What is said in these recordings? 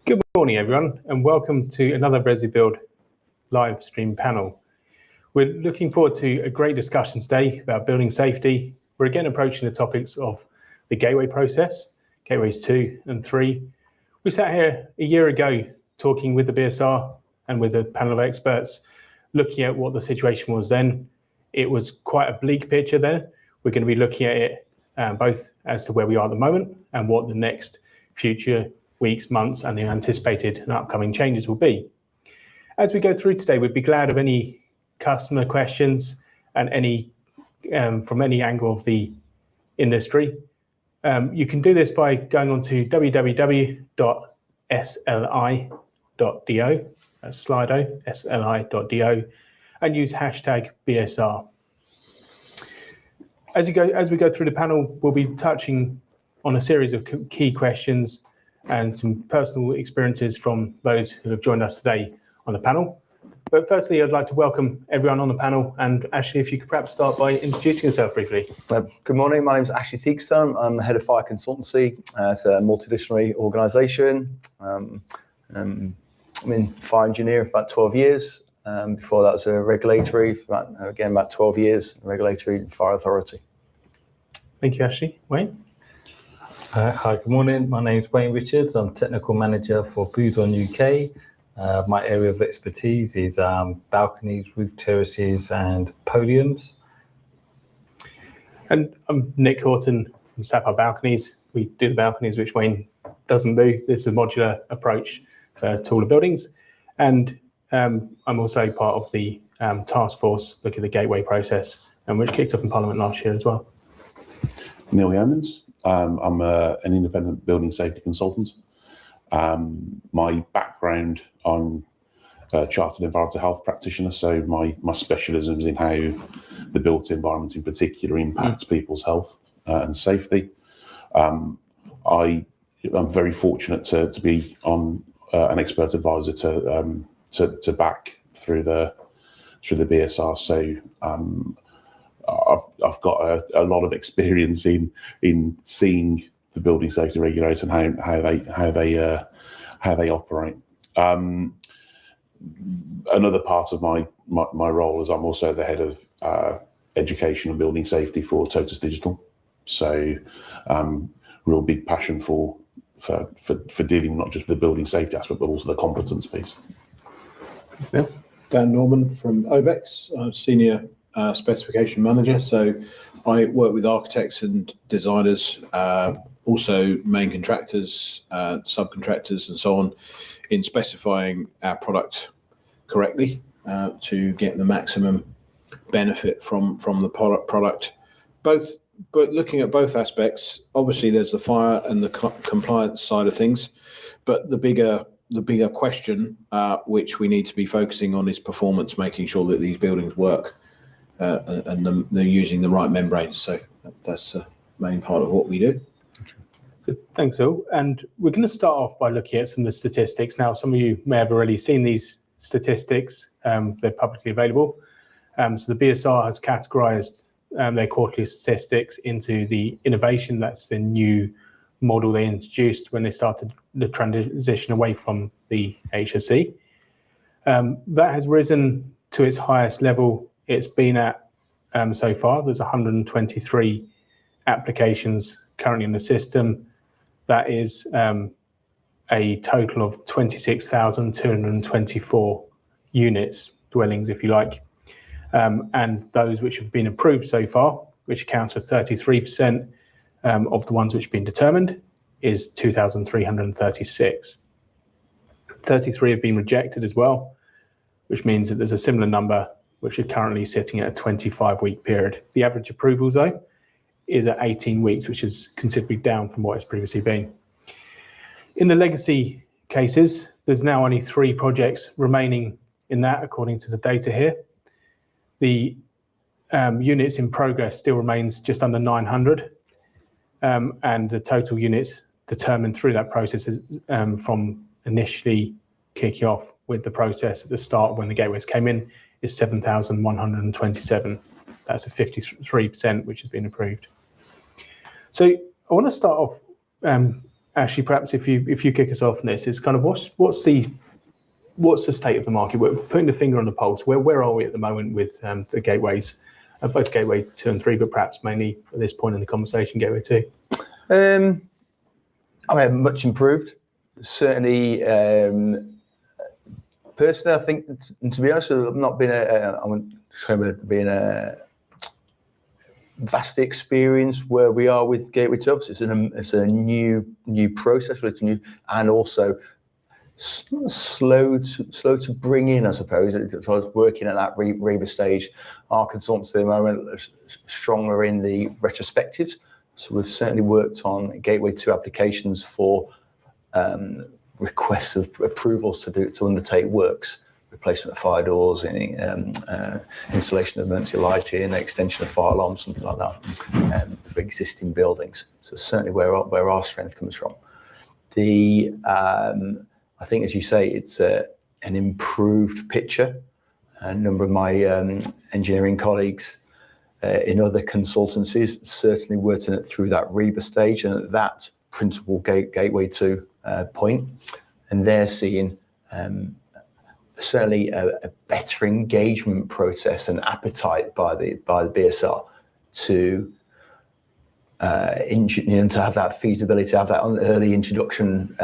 Good morning, everyone, and welcome to another ResiBuild live stream panel. We're looking forward to a great discussion today about building safety. We're again approaching the topics of the gateway process, gateways 2 and 3. We sat here a year ago talking with the BSR and with a panel of experts, looking at what the situation was then. It was quite a bleak picture there. We're going to be looking at it both as to where we are at the moment and what the next future weeks, months, and the anticipated and upcoming changes will be. As we go through today, we'd be glad of any customer questions and any from any angle of the industry. You can do this by going on to www.sli.do, that's Slido, sli.do, and use hashtag BSR. As we go through the panel, we'll be touching on a series of key questions and some personal experiences from those who have joined us today on the panel. But firstly, I'd like to welcome everyone on the panel. And Ashley, if you could perhaps start by introducing yourself briefly. Good morning, my name is Ashley Theakstone. I'm the head of fire consultancy at a multidisciplinary organisation. I'm in fire engineering for about 12 years. Before that was a regulatory, for about 12 years, regulatory fire authority. Thank you, Ashley. Wayne? Hi, good morning. My name is Wayne Richards. I'm technical manager for Boothon UK. My area of expertise is balconies, roof terraces, and podiums. And I'm Nick Horton from Sapphire Balconies. We do the balconies, which Wayne doesn't do. This is a modular approach for taller buildings. And I'm also part of the task force looking at the gateway process, which kicked off in Parliament last year as well. Neil Yeomans. I'm an independent building safety consultant. My background, I'm a chartered environmental health practitioner, so my specialism is in how the built environment in particular impacts people's health and safety. I'm very fortunate to be on an expert advisor to back through the BSR. So I've got a lot of experience in seeing the Building Safety Regulator and how they operate. Another part of my role is I'm also the head of education and building safety for Totus Digital. So real big passion for dealing not just with the building safety aspect but also the competence piece. Yeah. Dan Norman from OBEX, senior specification manager. So I work with architects and designers, also main contractors, subcontractors and so on, in specifying our product correctly to get the maximum benefit from the product. But looking at both aspects, obviously there's the fire and the compliance side of things, but the bigger question which we need to be focusing on is performance, making sure that these buildings work and they're using the right membranes. So that's the main part of what we do. Good. Thanks, Phil. And we're going to start off by looking at some of the statistics. Now, some of you may have already seen these statistics. They're publicly available. So the BSR has categorized their quarterly statistics into the innovation. That's the new model they introduced when they started the transition away from the HSE. That has risen to its highest level it's been at so far. There's 123 applications currently in the system. That is a total of 26,224 units, dwellings, if you like. And those which have been approved so far, which accounts for 33% of the ones which have been determined, is 2,336. 33 have been rejected as well, which means that there's a similar number which is currently sitting at a 25-week period. The average approvals, though, is at 18 weeks, which is considerably down from what it's previously been. In the legacy cases, there's now only 3 projects remaining in that, according to the data here. The units in progress still remains just under 900, and the total units determined through that process is, from initially kicking off with the process at the start when the gateways came in, is 7,127. That's a 53%, which has been approved. So I want to start off Ashley, perhaps if you kick us off on this, it's kind of what's the state of the market? We're putting the finger on the pulse. Where are we at the moment with the gateways, both Gateway 2 and 3, but perhaps mainly at this point in the conversation, Gateway 2? Much improved. Certainly, personally, I think, and to be honest, I've not been a vastly experienced where we are with Gateway 2. Obviously, it's a new process, it's new, and also slow to bring in, I suppose. So I was working at that REBA stage. Our consultants at the moment are stronger in the retrospectives. So we've certainly worked on Gateway 2 applications for requests of approvals to undertake works, replacement of fire doors, installation of emergency lighting, extension of fire alarms, something like that, for existing buildings. So certainly where our strength comes from. I think, as you say, it's an improved picture. A number of my engineering colleagues in other consultancies certainly working it through that REBA stage and at that principal Gateway 2 point, and they're seeing certainly a better engagement process and appetite by the BSR to to have that feasibility, to have that early introduction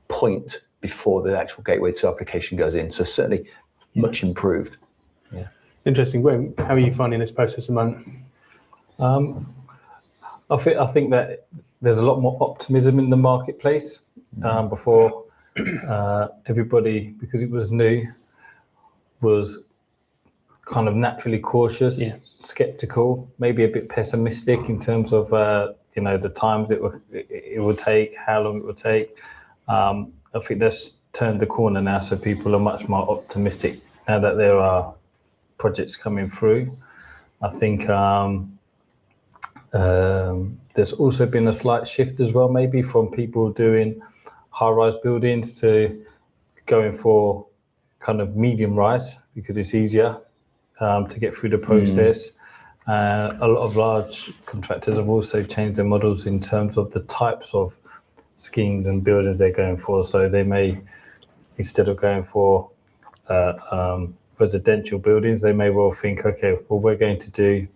point before the actual Gateway 2 application goes in. So certainly much improved. Yeah. Interesting. Wayne, how are you finding this process at the moment? I think that there's a lot more optimism in the marketplace. Before everybody, because it was new, was kind of naturally cautious, skeptical, maybe a bit pessimistic in terms of the times it would take, how long it would take. I think that's turned the corner now, so people are much more optimistic now that there are projects coming through. I think there's also been a slight shift as well, maybe from people doing high-rise buildings to going for kind of medium-rise because it's easier to get through the process. A lot of large contractors have also changed their models in terms of the types of schemes and buildings they're going for. So they may, instead of going for residential buildings, they may well think, okay, well, we're going to do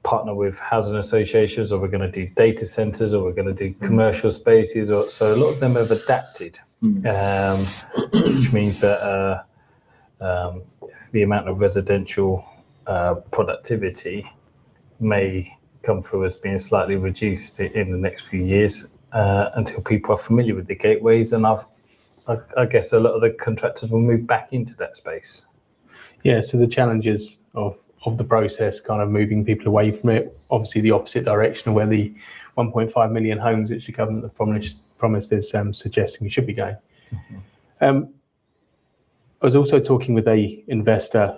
partner with housing associations, or we're going to do data centers, or we're going to do commercial spaces. So a lot of them have adapted, which means that the amount of residential productivity may come through as being slightly reduced in the next few years until people are familiar with the gateways. And I guess a lot of the contractors will move back into that space. Yeah, so the challenges of the process, kind of moving people away from it, obviously the opposite direction of where the 1.5 million homes which the government have promised is suggesting we should be going. I was also talking with a investor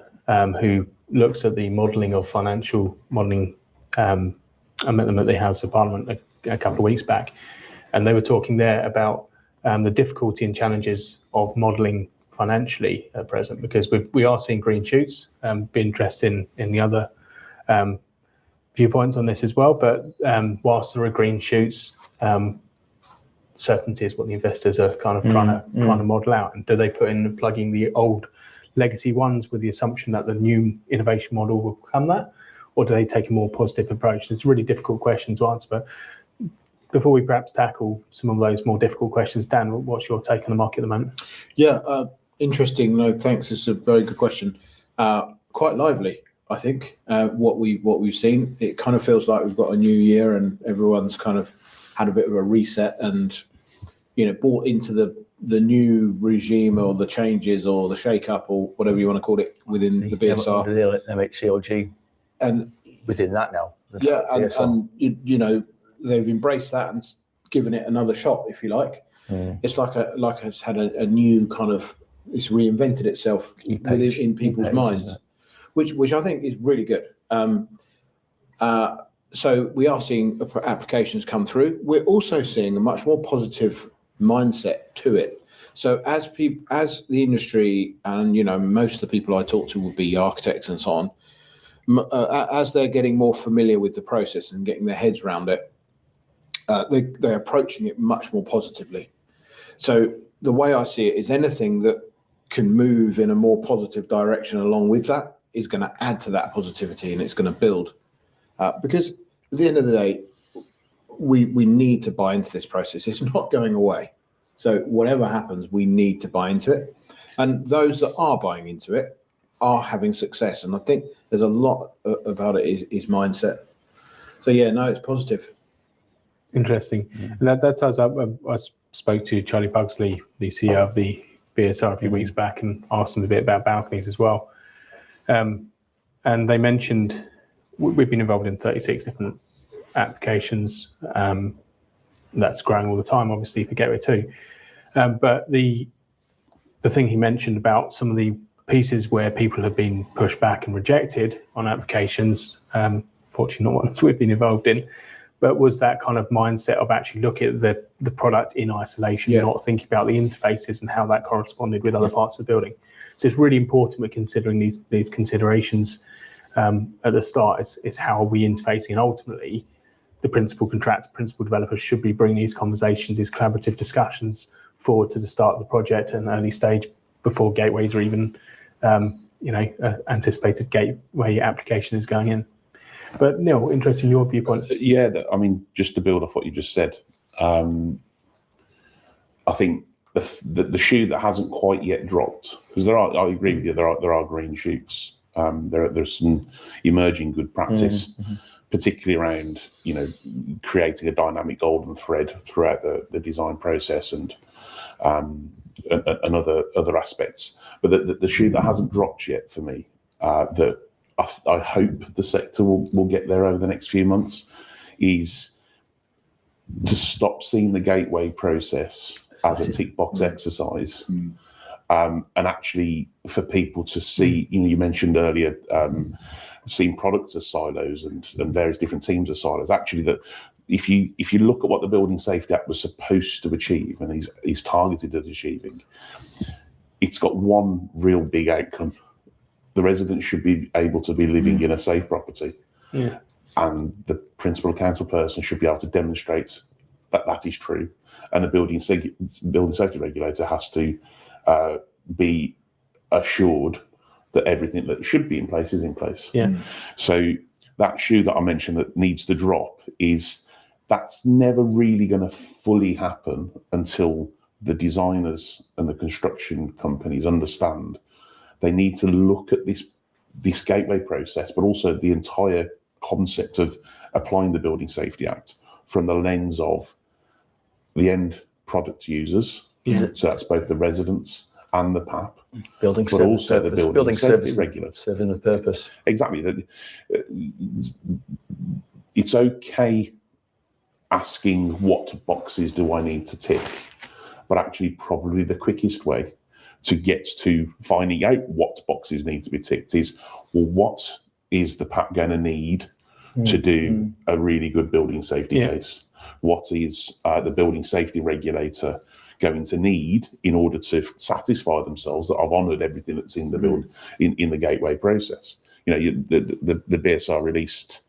who looks at the modelling of financial modelling. I met them at the House of Parliament a couple of weeks back, and they were talking there about the difficulty and challenges of modelling financially at present, because we are seeing green shoots. Be interested in the other viewpoints on this as well. But whilst there are green shoots, certainty is what the investors are kind of trying to model out. And do they plug in the old legacy ones with the assumption that the new innovation model will become that, or do they take a more positive approach? It's a really difficult question to answer. But before we perhaps tackle some of those more difficult questions, Dan, what's your take on the market at the moment? Yeah, interesting. No, thanks. It's a very good question. Quite lively, I think. What we've seen, it kind of feels like we've got a new year and everyone's kind of had a bit of a reset and bought into the new regime or the changes or the shake-up or whatever you want to call it within the BSR. The MHCLG. And within that now. Yeah, and they've embraced that and given it another shot, if you like. It's like it's had a new kind of, it's reinvented itself in people's minds, which I think is really good. So we are seeing applications come through. We're also seeing a much more positive mindset to it. So as the industry and most of the people I talk to would be architects and so on, as they're getting more familiar with the process and getting their heads around it, they're approaching it much more positively. So the way I see it is anything that can move in a more positive direction along with that is going to add to that positivity, and it's going to build. Because at the end of the day, we need to buy into this process. It's not going away. So whatever happens, we need to buy into it. And those that are buying into it are having success. And I think there's a lot about it is mindset. So yeah, no, it's positive. Interesting. And that ties up. I spoke to Charlie Pugsley, the CEO of the BSR, a few weeks back, and asked him a bit about balconies as well. And they mentioned we've been involved in 36 different applications. That's growing all the time, obviously, for Gateway 2. But the thing he mentioned about some of the pieces where people have been pushed back and rejected on applications, fortunately not ones we've been involved in, but was that kind of mindset of actually looking at the product in isolation, not thinking about the interfaces and how that corresponded with other parts of the building. So it's really important we're considering these considerations at the start. Is how are we interfacing, and ultimately the principal contractor, principal developers should be bringing these conversations, these collaborative discussions forward to the start of the project at an early stage before gateways are even, anticipated gateway application is going in. But Neil, interesting your viewpoint. Yeah, I mean, just to build off what you just said, I think the shoe that hasn't quite yet dropped, because I agree with you, there are green shoots. There's some emerging good practice, particularly around creating a dynamic golden thread throughout the design process and other aspects. But the shoe that hasn't dropped yet for me, that I hope the sector will get there over the next few months, is to stop seeing the gateway process as a tick box exercise, and actually for people to see, you mentioned earlier, seeing products as silos and various different teams as silos. Actually, that if you look at what the Building Safety Act was supposed to achieve and is targeted at achieving, it's got one real big outcome. The residents should be able to be living in a safe property, and the principal council person should be able to demonstrate that is true. And the Building Safety Regulator has to be assured that everything that should be in place is in place. So that shoe that I mentioned that needs to drop, that's never really going to fully happen until the designers and the construction companies understand they need to look at this gateway process, but also the entire concept of applying the Building Safety Act from the lens of the end product users. So that's both the residents and the PAP, but also the Building Safety Regulator. Serving the purpose. Exactly. It's okay asking what boxes do I need to tick, but actually probably the quickest way to get to finding out what boxes need to be ticked is, well, what is the PAP going to need to do a really good building safety case? What is the Building Safety Regulator going to need in order to satisfy themselves that I've honoured everything that's in the in the gateway process? The BSR released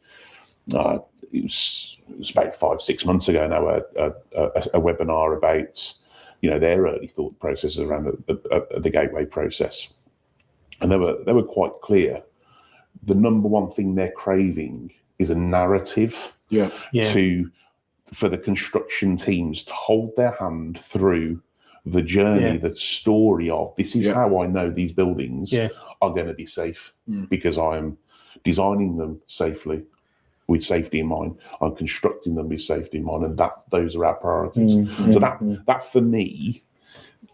it was about 5-6 months ago now a webinar about their early thought processes around the gateway process, and they were quite clear. The number one thing they're craving is a narrative for the construction teams to hold their hand through the journey, the story of this is how I know these buildings are going to be safe because I'm designing them safely with safety in mind. I'm constructing them with safety in mind, and those are our priorities. So that for me,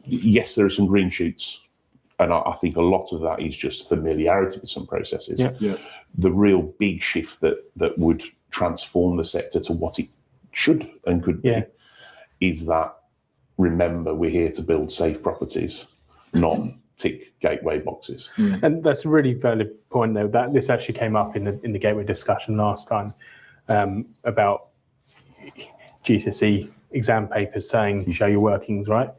yes, there are some green shoots, and I think a lot of that is just familiarity with some processes. The real big shift that would transform the sector to what it should and could be is that, remember, we're here to build safe properties, not tick gateway boxes. And that's a really valid point, though, that this actually came up in the gateway discussion last time about GCSE exam papers saying show your workings, right?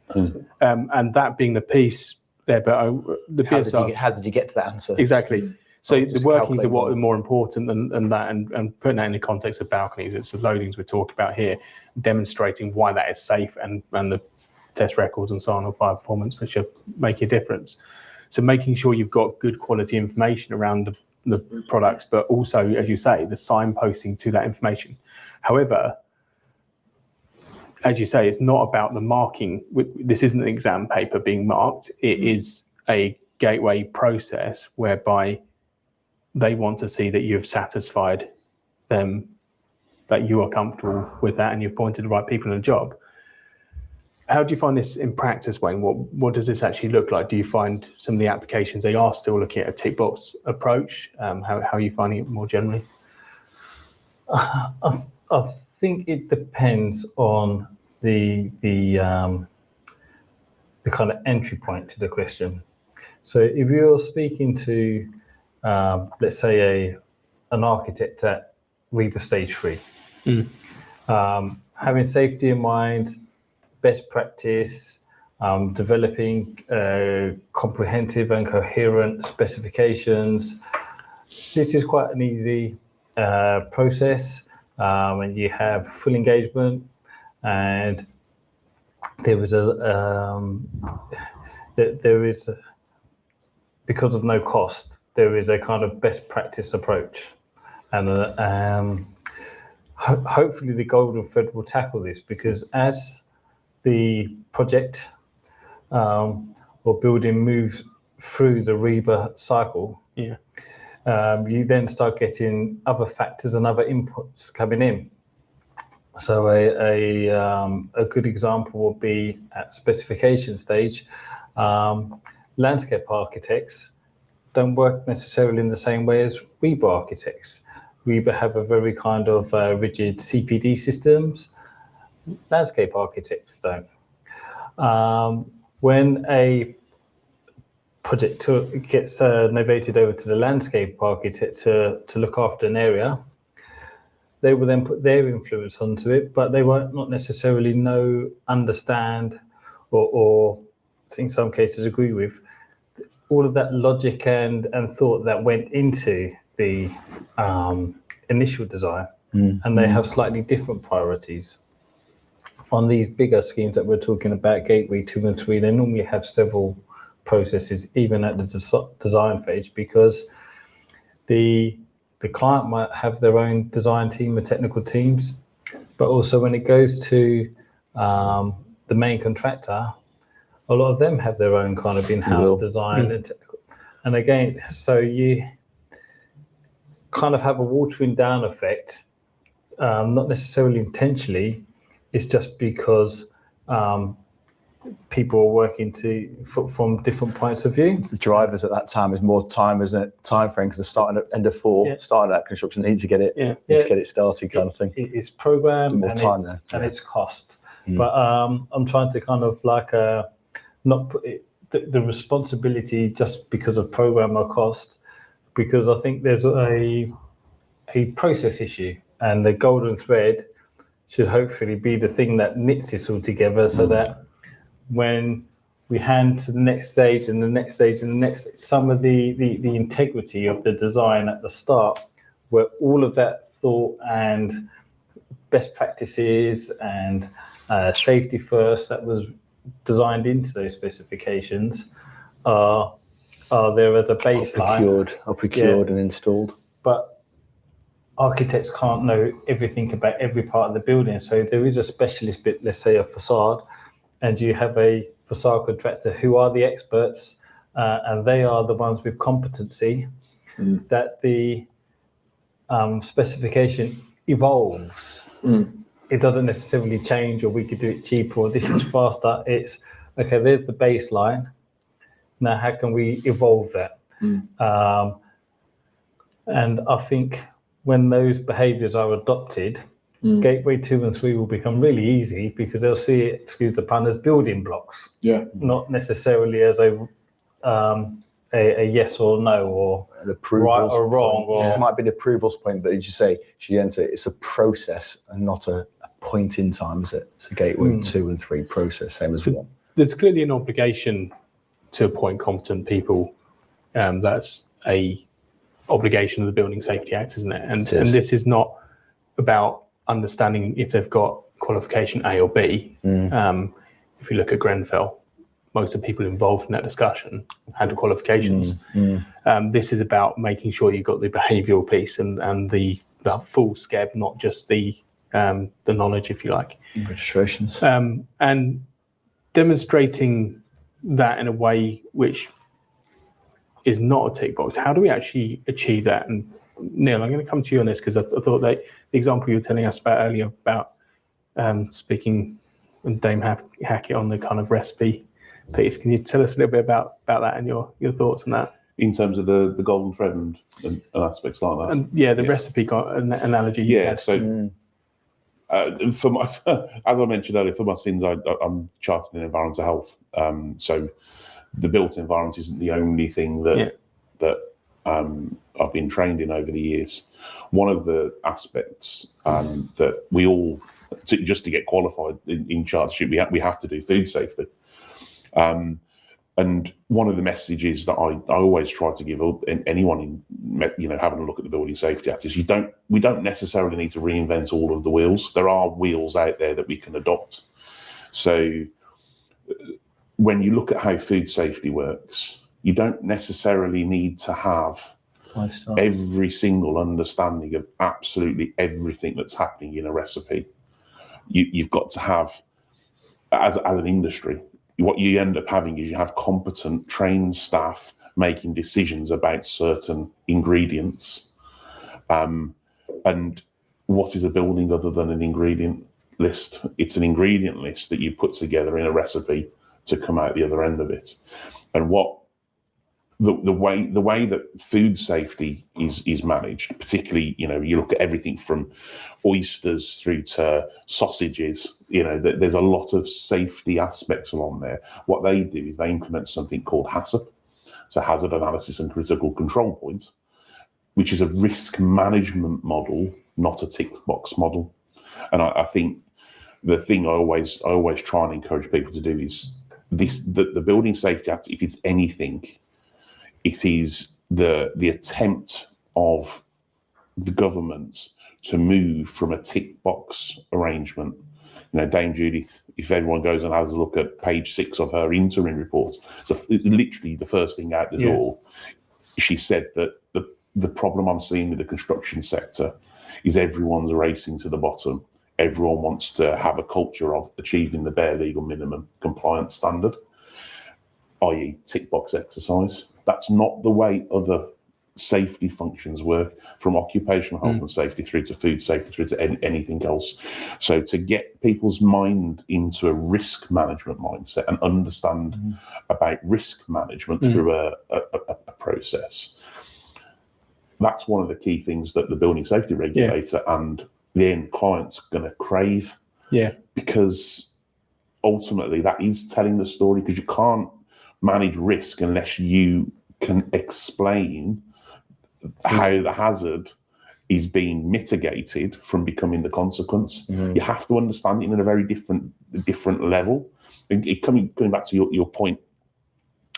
And that being the piece there, but the BSR. How did you get to that answer? Exactly. So just the workings are calculate what more. are more important than that, and putting that in the context of balconies, it's the loadings we're talking about here, demonstrating why that is safe and the test records and so on of fire performance, which are make a difference. So making sure you've got good quality information around the products, but also, as you say, the signposting to that information. However, as you say, it's not about the marking. This isn't an exam paper being marked. It is a gateway process whereby they want to see that you've satisfied them, that you are comfortable with that, and you've pointed the right people in the job. How do you find this in practice, Wayne? What does this actually look like? Do you find some of the applications, they are still looking at a tick box approach? How are you finding it more generally? I think it depends on the kind of entry point to the question. So if you're speaking to, let's say, an architect at REBA Stage 3, having safety in mind, best practice, developing comprehensive and coherent specifications, this is quite an easy process, and you have full engagement, and there is because of no cost, there is a kind of best practice approach, and hopefully the golden thread will tackle this, because as the project or building moves through the REBA cycle, you then start getting other factors and other inputs coming in. So a good example would be at specification stage. Landscape architects don't work necessarily in the same way as REBA architects. REBA have a very kind of rigid CPD systems. Landscape architects don't. When a project gets novated over to the landscape architect to look after an area, they will then put their influence onto it, but they won't not necessarily understand, or in some cases agree with all of that logic and thought that went into the initial design, and they have slightly different priorities. On these bigger schemes that we're talking about, Gateway 2 and 3, they normally have several processes, even at the design phase, because the client might have their own design team and technical teams, but also when it goes to the main contractor, a lot of them have their own kind of in-house design and technical. And again, so you kind of have a watering down effect, not necessarily intentionally. It's just because people are working from different points of view. The drivers at that time is more time, isn't it? Time frame, because they're starting at end of 4, starting that construction, they need to get it, to get it started, kind of thing. It's program more and time there, and it's cost. But I'm trying to kind of like not put the responsibility just because of program or cost, because I think there's a process issue, and the golden thread should hopefully be the thing that knits this all together, so that when we hand to the next stage and the next stage and the next, some of the integrity of the design at the start, where all of that thought and best practices and safety first that was designed into those specifications are there as a baseline. Procured and installed. But architects can't know everything about every part of the building. So there is a specialist bit, let's say a facade, and you have a facade contractor who are the experts, and they are the ones with competency, that the specification evolves. It doesn't necessarily change, or we could do it cheaper, or this is faster. It's, okay, there's the baseline. Now, how can we evolve that? And I think when those behaviours are adopted, Gateway 2 and 3 will become really easy, because they'll see it, excuse the pun, as building blocks. Not necessarily as a yes or no, or right or wrong. Or it might be the approvals point, but as you say, it's a process and not a point in time, is it? It's a Gateway 2 and 3 process, same as 1. There's clearly an obligation to appoint competent people. That's a obligation of the Building Safety Act, isn't it? And It is. this is not about understanding if they've got qualification A or B. If you look at Grenfell, most of the people involved in that discussion had the qualifications. This is about making sure you've got the behavioural piece and the full SCEB, not just the knowledge, if you like. Registrations. And demonstrating that in a way which is not a tick box. How do we actually achieve that? And Neil, I'm going to come to you on this because I thought that the example you were telling us about earlier about speaking with Dame Hackett on the kind of recipe piece. Can you tell us a little bit about that and your thoughts on that? In terms of the golden thread and aspects like that. And the recipe analogy. Yeah, so for my, as I mentioned earlier, for my sins, I'm chartered in environmental health. So the built environment isn't the only thing that I've been trained in over the years. One of the aspects that we all, just to get qualified in chartership, we have to do food safety. And one of the messages that I always try to give anyone having a look at the Building Safety Act is we don't necessarily need to reinvent all of the wheels. There are wheels out there that we can adopt. So when you look at how food safety works, you don't necessarily need to have every single understanding of absolutely everything that's happening in a recipe. You've got to have, as an industry, what you end up having is you have competent, trained staff making decisions about certain ingredients. And what is a building other than an ingredient list? It's an ingredient list that you put together in a recipe to come out the other end of it. And what the way that food safety is managed, particularly, you look at everything from oysters through to sausages, there's a lot of safety aspects along there. What they do is they implement something called HACCP, so Hazard Analysis and Critical Control Points, which is a risk management model, not a tick box model. And I think the thing I always try and encourage people to do is the Building Safety Act, if it's anything, it is the attempt of the government to move from a tick box arrangement. Dame Judith, if everyone goes and has a look at page 6 of her interim report, so literally the first thing out the door, she said that the problem I'm seeing with the construction sector is everyone's racing to the bottom. Everyone wants to have a culture of achieving the bare legal minimum compliance standard, i.e. tick box exercise. That's not the way other safety functions work, from occupational health and safety through to food safety through to anything else. So to get people's mind into a risk management mindset and understand about risk management through a process, that's one of the key things that the Building Safety Regulator and the end client's going to crave. Yeah. Because ultimately that is telling the story, because you can't manage risk unless you can explain how the hazard is being mitigated from becoming the consequence. You have to understand it in a very different level. Coming back to your point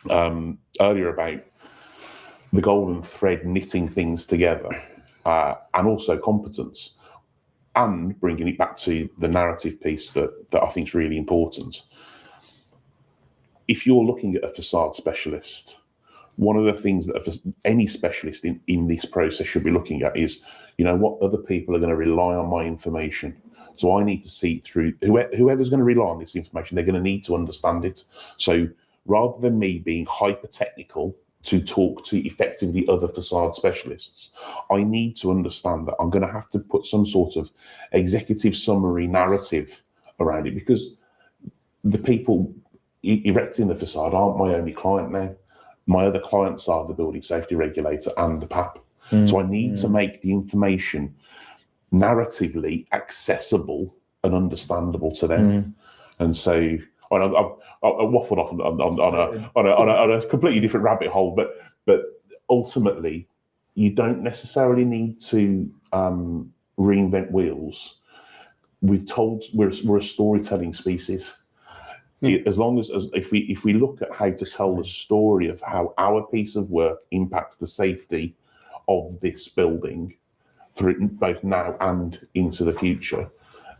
earlier about the golden thread knitting things together, and also competence, and bringing it back to the narrative piece that I think is really important. If you're looking at a facade specialist, one of the things that any specialist in this process should be looking at is, what other people are going to rely on my information. So I need to see through whoever's going to rely on this information, they're going to need to understand it. So rather than me being hyper technical to talk to effectively other facade specialists, I need to understand that I'm going to have to put some sort of executive summary narrative around it, because the people erecting the facade aren't my only client now. My other clients are the Building Safety Regulator and the PAP. So I need to make the information narratively accessible and understandable to them. And so I waffled off on a completely different rabbit hole, but ultimately you don't necessarily need to reinvent wheels. We're a storytelling species. As long as if we look at how to tell the story of how our piece of work impacts the safety of this building through both now and into the future,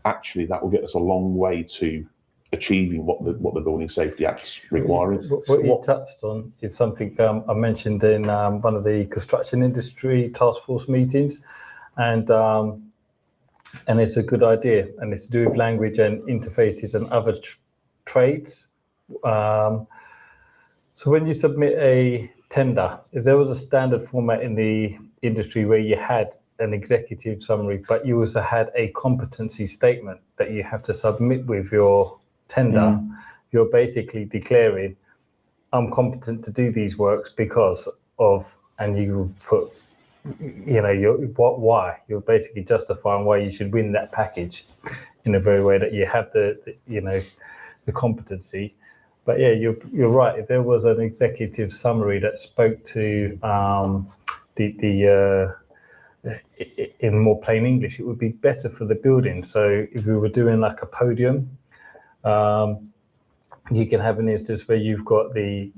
actually that will get us a long way to achieving what the Building Safety Act's requiring. What you touched on is something I mentioned in one of the construction industry task force meetings, and it's a good idea, and it's to do with language and interfaces and other trades. So when you submit a tender, if there was a standard format in the industry where you had an executive summary, but you also had a competency statement that you have to submit with your tender, you're basically declaring, I'm competent to do these works because of, and you put, why. You're basically justifying why you should win that package in a very way that you have the competency. But yeah, you're right. If there was an executive summary that spoke to in more plain English, it would be better for the building. So if we were doing like a podium, you can have an instance where you've got the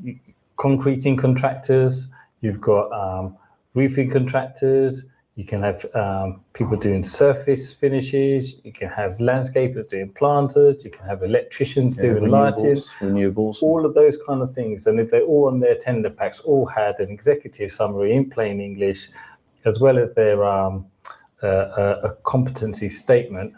concreting contractors, you've got roofing contractors, you can have people doing surface finishes, you can have landscapers doing planters, you can have electricians doing lighting, renewables, all of those kind of things. And if they're all on their tender packs, all had an executive summary in plain English, as well as their a competency statement,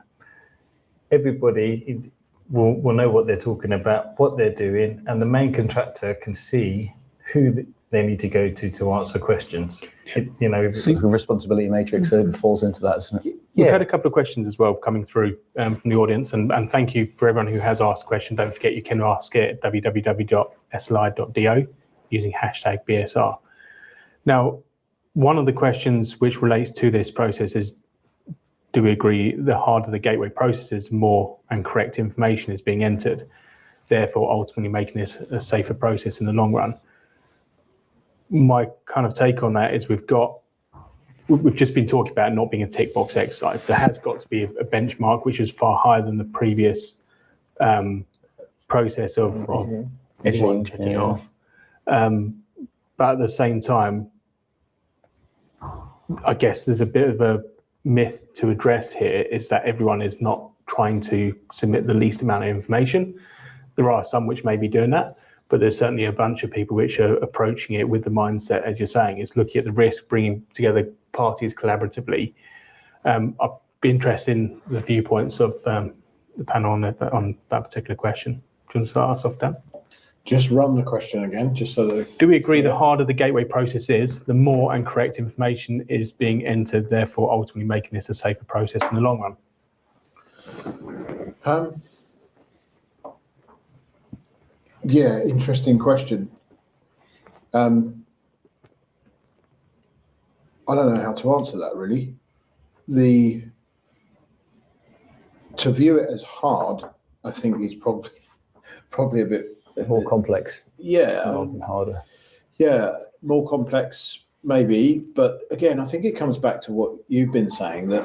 everybody will know what they're talking about, what they're doing, and the main contractor can see who they need to go to answer questions. It's a responsibility matrix, so it falls into that, isn't it? We've had a couple of questions as well coming through from the audience, and thank you for everyone who has asked a question. Don't forget you can ask it at www.sli.do using hashtag BSR. Now, one of the questions which relates to this process is, do we agree the harder the gateway process is, more and correct information is being entered, therefore ultimately making this a safer process in the long run? My kind of take on that is we've just been talking about not being a tick box exercise. There has got to be a benchmark which is far higher than the previous process of anyone checking it off. But at the same time, I guess there's a bit of a myth to address here, is that everyone is not trying to submit the least amount of information. There are some which may be doing that, but there's certainly a bunch of people which are approaching it with the mindset, as you're saying, is looking at the risk, bringing together parties collaboratively. I'd be interested in the viewpoints of the panel on that particular question. Do you want to start us off, Dan? Just run the question again, just so that... Do we agree the harder the gateway process is, the more and correct information is being entered, therefore ultimately making this a safer process in the long run? Yeah, interesting question. I don't know how to answer that, really. To view it as hard, I think is probably a bit more complex. Yeah. Rather than harder. Yeah, more complex maybe, but again, I think it comes back to what you've been saying, that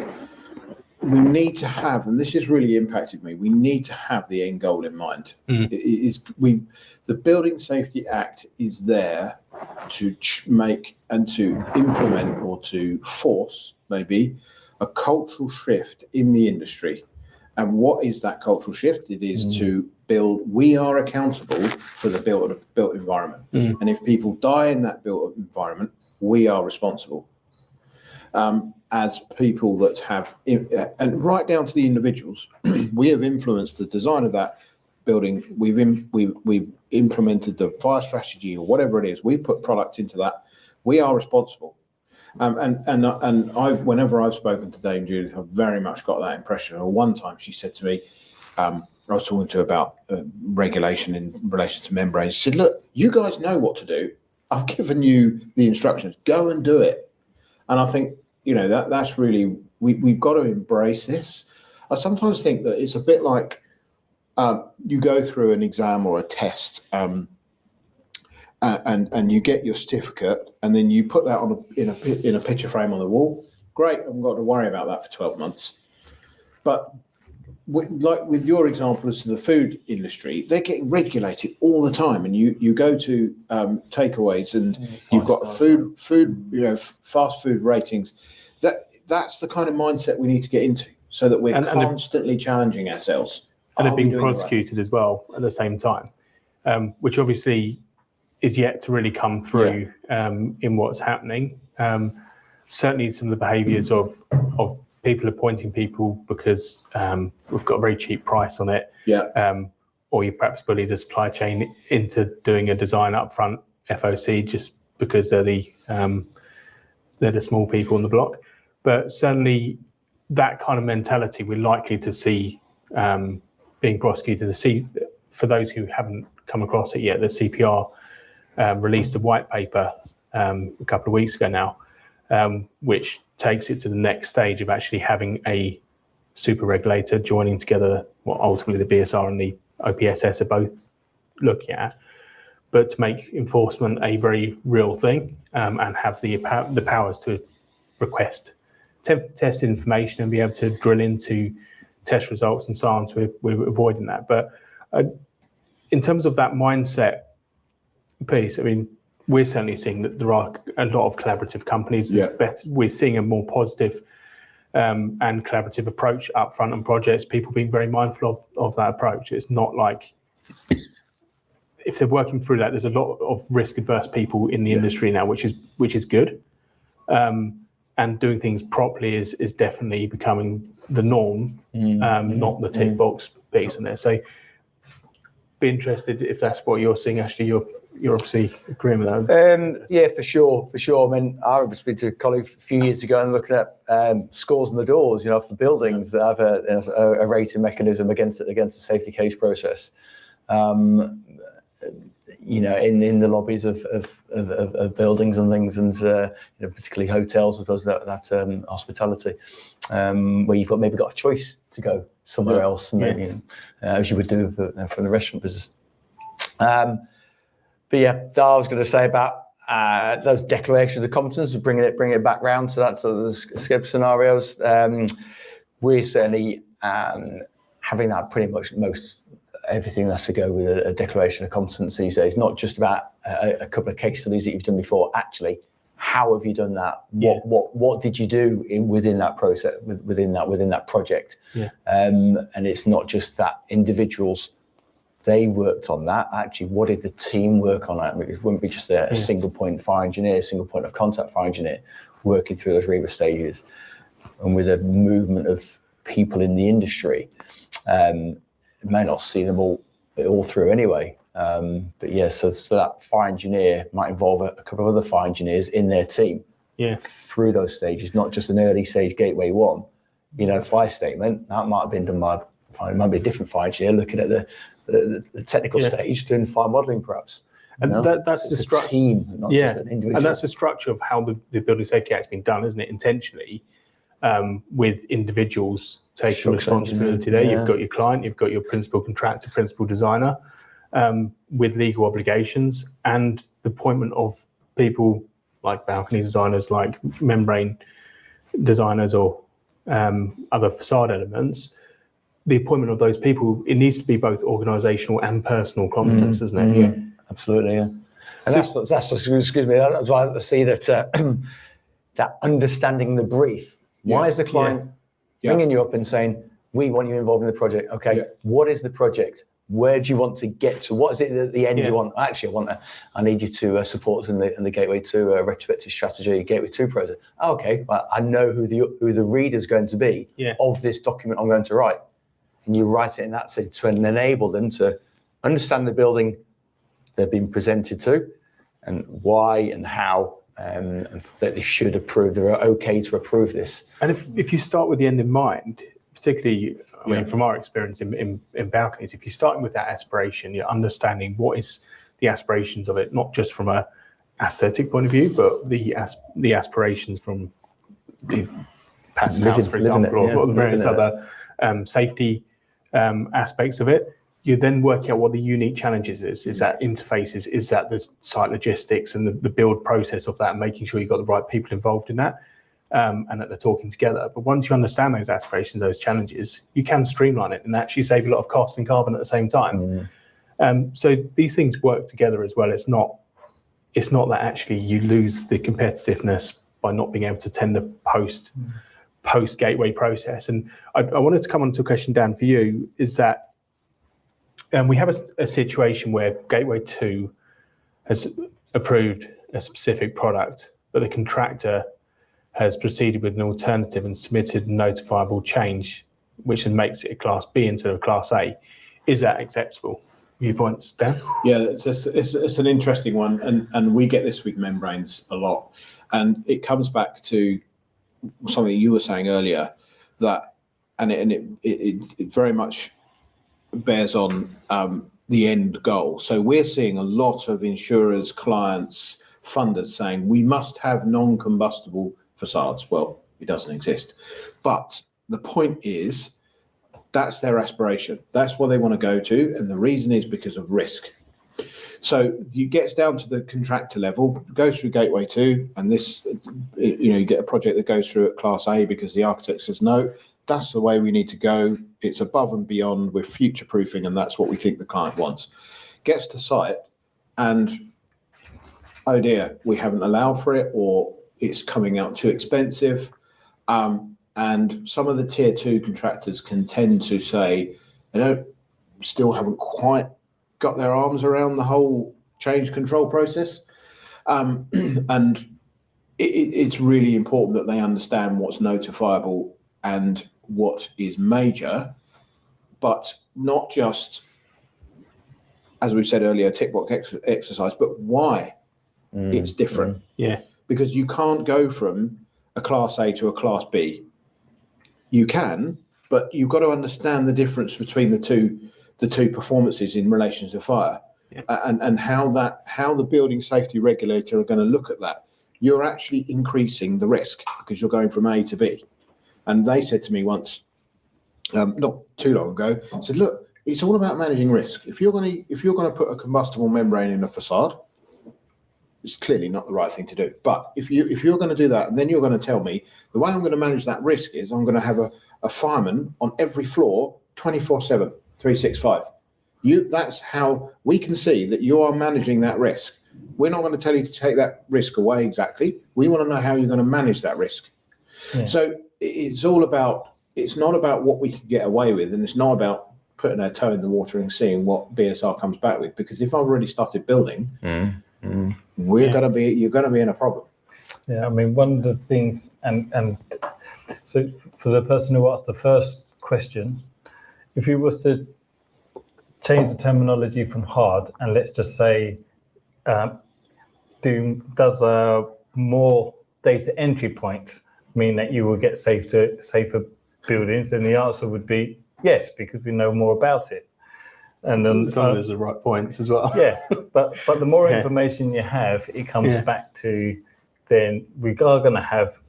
we need to have, and this has really impacted me, we need to have the end goal in mind. The Building Safety Act is there to make and to implement or to force maybe a cultural shift in the industry. And what is that cultural shift? It is to build, we are accountable for the built environment. And if people die in that built environment, we are responsible. As people that have, and right down to the individuals, we have influenced the design of that building. We've implemented the fire strategy or whatever it is. We've put product into that. We are responsible. And I, whenever I've spoken to Dame Judith, I've very much got that impression. Or one time she said to me, I was talking to her about regulation in relation to membranes. She said, look, you guys know what to do. I've given you the instructions. Go and do it. And I think, that's really, we've got to embrace this. I sometimes think that it's a bit like you go through an exam or a test and you get your certificate, and then you put that in a picture frame on the wall. Great, I haven't got to worry about that for 12 months. But like with your example as to the food industry, they're getting regulated all the time, and you go to takeaways and you've got food, fast food ratings. That's the kind of mindset we need to get into, so that we're constantly challenging ourselves. And they're being prosecuted as well at the same time, which obviously is yet to really come through in what's happening. Certainly some of the behaviours of people appointing people because we've got a very cheap price on it, or you perhaps bully the supply chain into doing a design upfront FOC just because they're the small people on the block. But certainly that kind of mentality we're likely to see being prosecuted. For those who haven't come across it yet, the CPR released a white paper a couple of weeks ago now, which takes it to the next stage of actually having a super regulator joining together what ultimately the BSR and the OPSS are both looking at, but to make enforcement a very real thing, and have the powers to request test information and be able to drill into test results and so on. So we're avoiding that. But in terms of that mindset piece, I mean, we're certainly seeing that there are a lot of collaborative companies. We're seeing a more positive and collaborative approach up front on projects, people being very mindful of that approach. It's not like, if they're working through that, there's a lot of risk adverse people in the industry now, which is good. And doing things properly is definitely becoming the norm, not the tick box piece in there. So be interested if that's what you're seeing. Actually, you're obviously agreeing with that. Yeah, for sure. I mean, I was speaking to a colleague a few years ago and looking at scores on the doors, for buildings that have a rating mechanism against the safety case process. In the lobbies of buildings and things, and particularly hotels, as well as that hospitality, where you've maybe got a choice to go somewhere else, maybe, as you would do from the restaurant business. But yeah, I was going to say about those declarations of competence, bringing it back round to that sort of the SCIP scenarios. We're certainly having that pretty much most everything that's to go with a declaration of competence these days. Not just about a couple of case studies that you've done before. Actually, how have you done that? What did you do within that process, within that project? And it's not just that individuals. They worked on that. Actually, what did the team work on? It wouldn't be just a single point fire engineer, single point of contact fire engineer working through those REBA stages. And with a movement of people in the industry, it may not see them all through anyway. But yeah, so that fire engineer might involve a couple of other fire engineers in their team through those stages, not just an early stage gateway one, fire statement. That might have been done by, it might be a different fire engineer looking at the technical stage, doing fire modelling perhaps. And that's the structure. Team, not just an individual. And that's the structure of how the Building Safety Act's been done, isn't it? Intentionally, with individuals taking responsibility there. You've got your client, you've got your principal contractor, principal designer, with legal obligations, and the appointment of people like balcony designers, like membrane designers, or other facade elements. The appointment of those people, it needs to be both organisational and personal competence, doesn't it? Yeah, absolutely. Yeah, and that's excuse me. That's why I see that that understanding the brief. Why is the client ringing you up and saying, "We want you involved in the project"? Okay, what is the project? Where do you want to get to? What is it at the end you want? Actually, I need you to support us in the Gateway 2 retrospective strategy, Gateway 2 process. Okay, well, I know who the reader's going to be of this document I'm going to write. And you write it in that sense to enable them to understand the building they're being presented to, and why and how, and that they should approve. They're okay to approve this. And if you start with the end in mind, particularly, I mean, from our experience in balconies, if you're starting with that aspiration, you're understanding what is the aspirations of it, not just from a aesthetic point of view, but the aspirations from the passive house, for example, or the various other safety aspects of it. You then work out what the unique challenges is that interfaces, is that the site logistics and the build process of that, making sure you've got the right people involved in that. and that they're talking together. But once you understand those aspirations, those challenges, you can streamline it and actually save a lot of cost and carbon at the same time. So these things work together as well. It's not that actually you lose the competitiveness by not being able to tender post gateway process. And I wanted to come on to a question, Dan, for you, is that we have a situation where Gateway 2 has approved a specific product, but the contractor has proceeded with an alternative and submitted a notifiable change, which makes it a Class B instead of Class A. Is that acceptable? Viewpoints, Dan? Yeah, it's an interesting one, and we get this with membranes a lot, and it comes back to something you were saying earlier, that it very much bears on the end goal. So we're seeing a lot of insurers, clients, funders saying we must have non-combustible facades. Well, it doesn't exist, but the point is that's their aspiration. That's what they want to go to, and the reason is because of risk. So it gets down to the contractor level, goes through Gateway 2, and this, you get a project that goes through at Class A because the architect says, no, that's the way we need to go. It's above and beyond, we're future proofing, and that's what we think the client wants. Gets to site, and oh dear, we haven't allowed for it, or it's coming out too expensive. And some of the tier 2 contractors can tend to say they still haven't quite got their arms around the whole change control process. And it's really important that they understand what's notifiable and what is major, but not just, as we said earlier, tick box exercise, but why it's different. Yeah. Because you can't go from a Class A to a Class B. You can, but you've got to understand the difference between the two performances in relation to fire, and how the Building Safety Regulator are going to look at that. You're actually increasing the risk because you're going from A to B. And they said to me once, not too long ago, said, look, it's all about managing risk. If you're going to put a combustible membrane in a facade, it's clearly not the right thing to do. But if you're going to do that, and then you're going to tell me the way I'm going to manage that risk is I'm going to have a fireman on every floor 24/7, 365. That's how we can see that you are managing that risk. We're not going to tell you to take that risk away exactly. We want to know how you're going to manage that risk. Yeah. So it's not about what we can get away with, and it's not about putting our toe in the water and seeing what BSR comes back with. Because if I've already started building, you're going to be in a problem. Yeah, I mean, one of the things, and so for the person who asked the first question, if you was to change the terminology from hard, and let's just say, does more data entry points mean that you will get safer buildings? And the answer would be yes, because we know more about it. And then some of those are the right points as well. Yeah, but the more information you have, it comes back to then we are going to have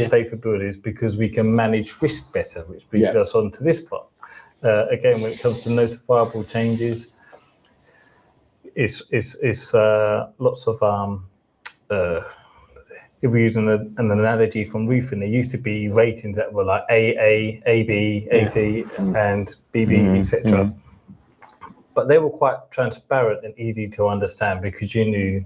safer buildings because we can manage risk better, which brings us on to this part. Again, when it comes to notifiable changes, it's lots of if we use an analogy from roofing, there used to be ratings that were like AA, AB, AC, and BB, etc. But they were quite transparent and easy to understand because you knew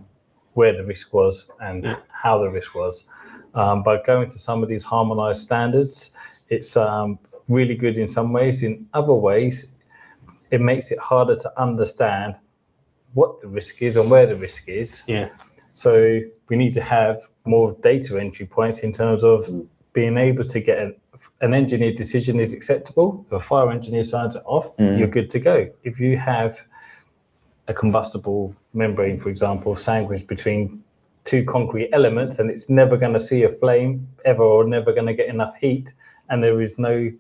where the risk was and how the risk was. By going to some of these harmonized standards, it's really good in some ways. In other ways, it makes it harder to understand what the risk is and where the risk is. Yeah. So we need to have more data entry points in terms of being able to get an engineered decision is acceptable. If a fire engineer signs it off, you're good to go. If you have a combustible membrane, for example, sandwiched between two concrete elements and it's never going to see a flame ever or never going to get enough heat, and there is no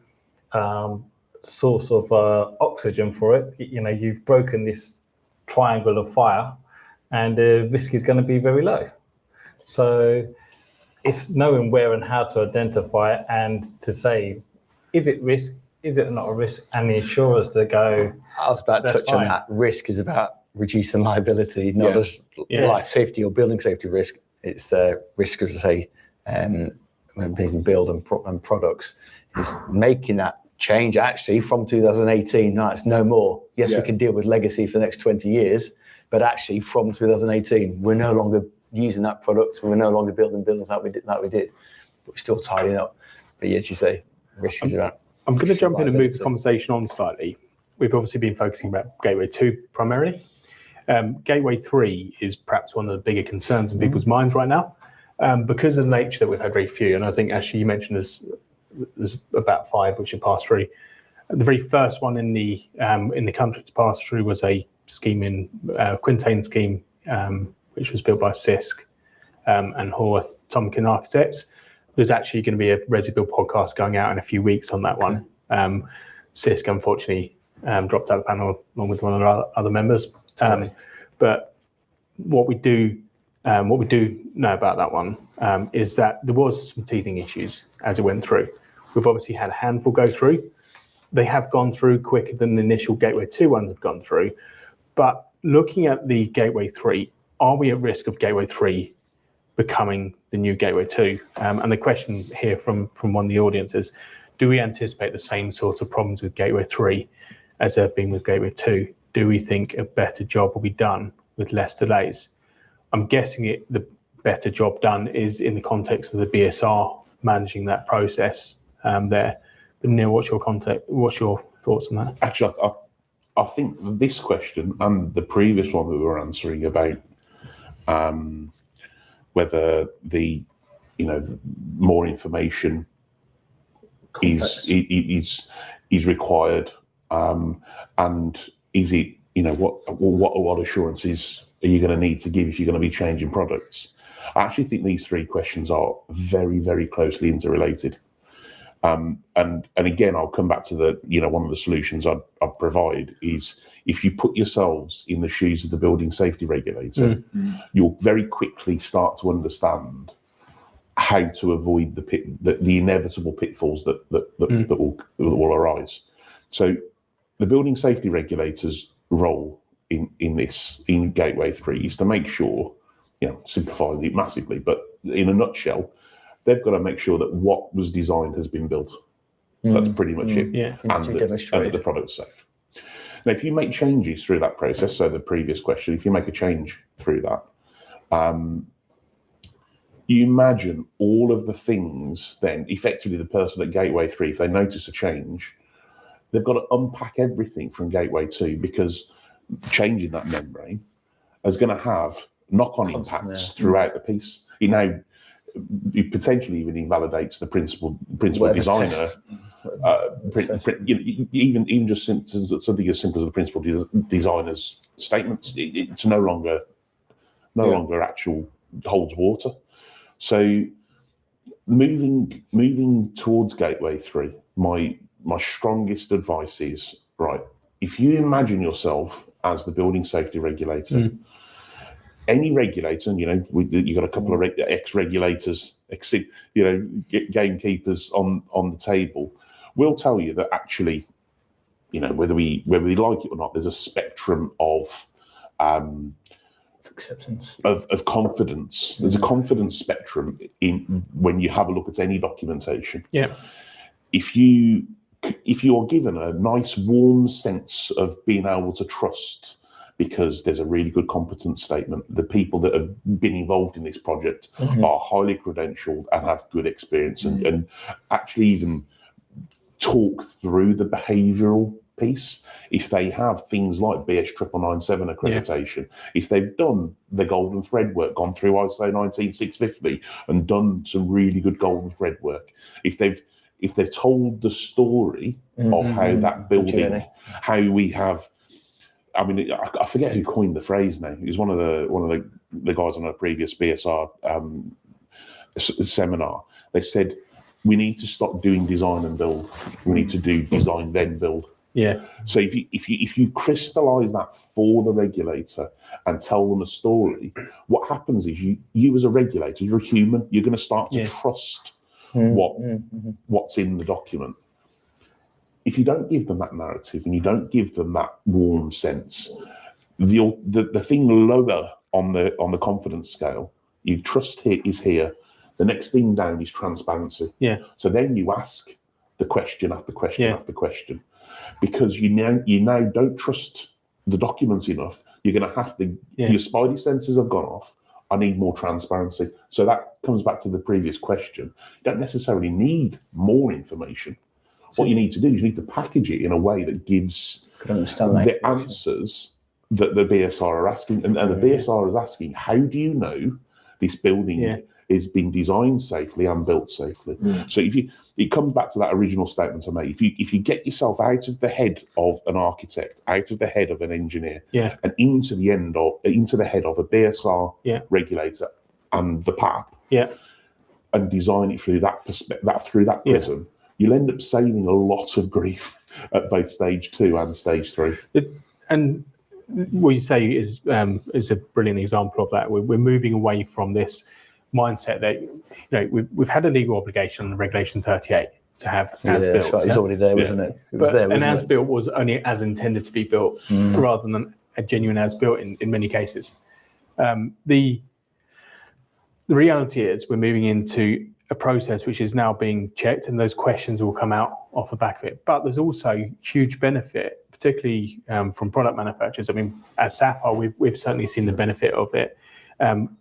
source of oxygen for it, you've broken this triangle of fire and the risk is going to be very low. So it's knowing where and how to identify it and to say, is it risk? Is it not a risk? And the insurers to go. I was about to touch on that. Risk is about reducing liability, not just life safety or building safety risk. It's risk of, say, being build and products, is making that change actually from 2018. No, it's no more. Yes, we can deal with legacy for the next 20 years, but actually from 2018, we're no longer using that product, and we're no longer building buildings like we did. But we're still tidying up. But yeah, as you say, risk is around. I'm going to jump in and move the conversation on slightly. We've obviously been focusing about Gateway 2 primarily. Gateway 3 is perhaps one of the bigger concerns in people's minds right now, because of the nature that we've had very few. And I think actually you mentioned there's about 5 which have passed through. The very first one in the country to pass through was a scheme in Quintain scheme, which was built by CISC and Horwath Tomkin Architects. There's actually going to be a ResiBuild podcast going out in a few weeks on that one. CISC unfortunately dropped out of the panel along with one of our other members. But what we do know about that one is that there was some teething issues as it went through. We've obviously had a handful go through. They have gone through quicker than the initial Gateway 2 ones have gone through. But looking at the Gateway 3, are we at risk of Gateway 3 becoming the new Gateway 2? And the question here from one of the audience is, do we anticipate the same sort of problems with Gateway 3 as there have been with Gateway 2? Do we think a better job will be done with less delays? I'm guessing the better job done is in the context of the BSR managing that process there. But Neil, what's your thoughts on that? Actually, I think this question and the previous one that we were answering about whether the more information is required, and is it what assurances are you going to need to give if you're going to be changing products? I actually think these 3 questions are very, very closely interrelated. And again, I'll come back to one of the solutions I'd provide is if you put yourselves in the shoes of the Building Safety Regulator, you'll very quickly start to understand how to avoid the inevitable pitfalls that will arise. So the Building Safety Regulator's role in Gateway 3 is to make sure, simplifying it massively, but in a nutshell, they've got to make sure that what was designed has been built. That's pretty much it. Yeah. And that the product's safe. Now, if you make changes through that process, so the previous question, if you make a change through that, you imagine all of the things then, effectively the person at Gateway 3, if they notice a change, they've got to unpack everything from Gateway 2 because changing that membrane is going to have knock-on impacts throughout the piece. It potentially even invalidates the principal designer. Even just something as simple as the principal designer's statements, it's no longer actual holds water. So moving towards Gateway 3, my strongest advice is, right, if you imagine yourself as the Building Safety Regulator, any regulator, and you got a couple of ex-regulators, gamekeepers on the table, will tell you that actually, whether we like it or not, there's a spectrum of acceptance of confidence. There's a confidence spectrum in when you have a look at any documentation. Yeah. If you're given a nice warm sense of being able to trust, because there's a really good competence statement, the people that have been involved in this project are highly credentialed and have good experience and actually even talk through the behavioural piece. If they have things like BS 9997 accreditation, if they've done the golden thread work, gone through ISO 19650 and done some really good golden thread work, if they've told the story of how that building, how we have, I forget who coined the phrase now. It was one of the guys on a previous BSR seminar. They said, we need to stop doing design and build. We need to do design then build. Yeah. So if you crystallise that for the regulator and tell them a story, what happens is you as a regulator, you're a human. You're going to start to trust what's in the document. If you don't give them that narrative and you don't give them that warm sense, the thing lower on the confidence scale, you trust is here. The next thing down is transparency. Yeah. So then you ask the question after question after question, because you now don't trust the documents enough. You're going to have to, your spidey senses have gone off. I need more transparency. So that comes back to the previous question. You don't necessarily need more information. What you need to do is you need to package it in a way that gives the answers that the BSR are asking. And the BSR is asking, how do you know this building is being designed safely and built safely? So it comes back to that original statement I made. If you get yourself out of the head of an architect, out of the head of an engineer, and into the head of a BSR regulator and the PAP, and design it through that prism, you'll end up saving a lot of grief at both stage 2 and stage 3. And what you say is a brilliant example of that. We're moving away from this mindset that we've had a legal obligation on Regulation 38 to have as built. Right. It's already there, wasn't it? It was there, an as built was only as intended to be built, rather than a genuine as built in many cases. The reality is we're moving into a process which is now being checked, and those questions will come out off the back of it. But there's also huge benefit, particularly from product manufacturers. I mean, as Sapphire, we've certainly seen the benefit of it.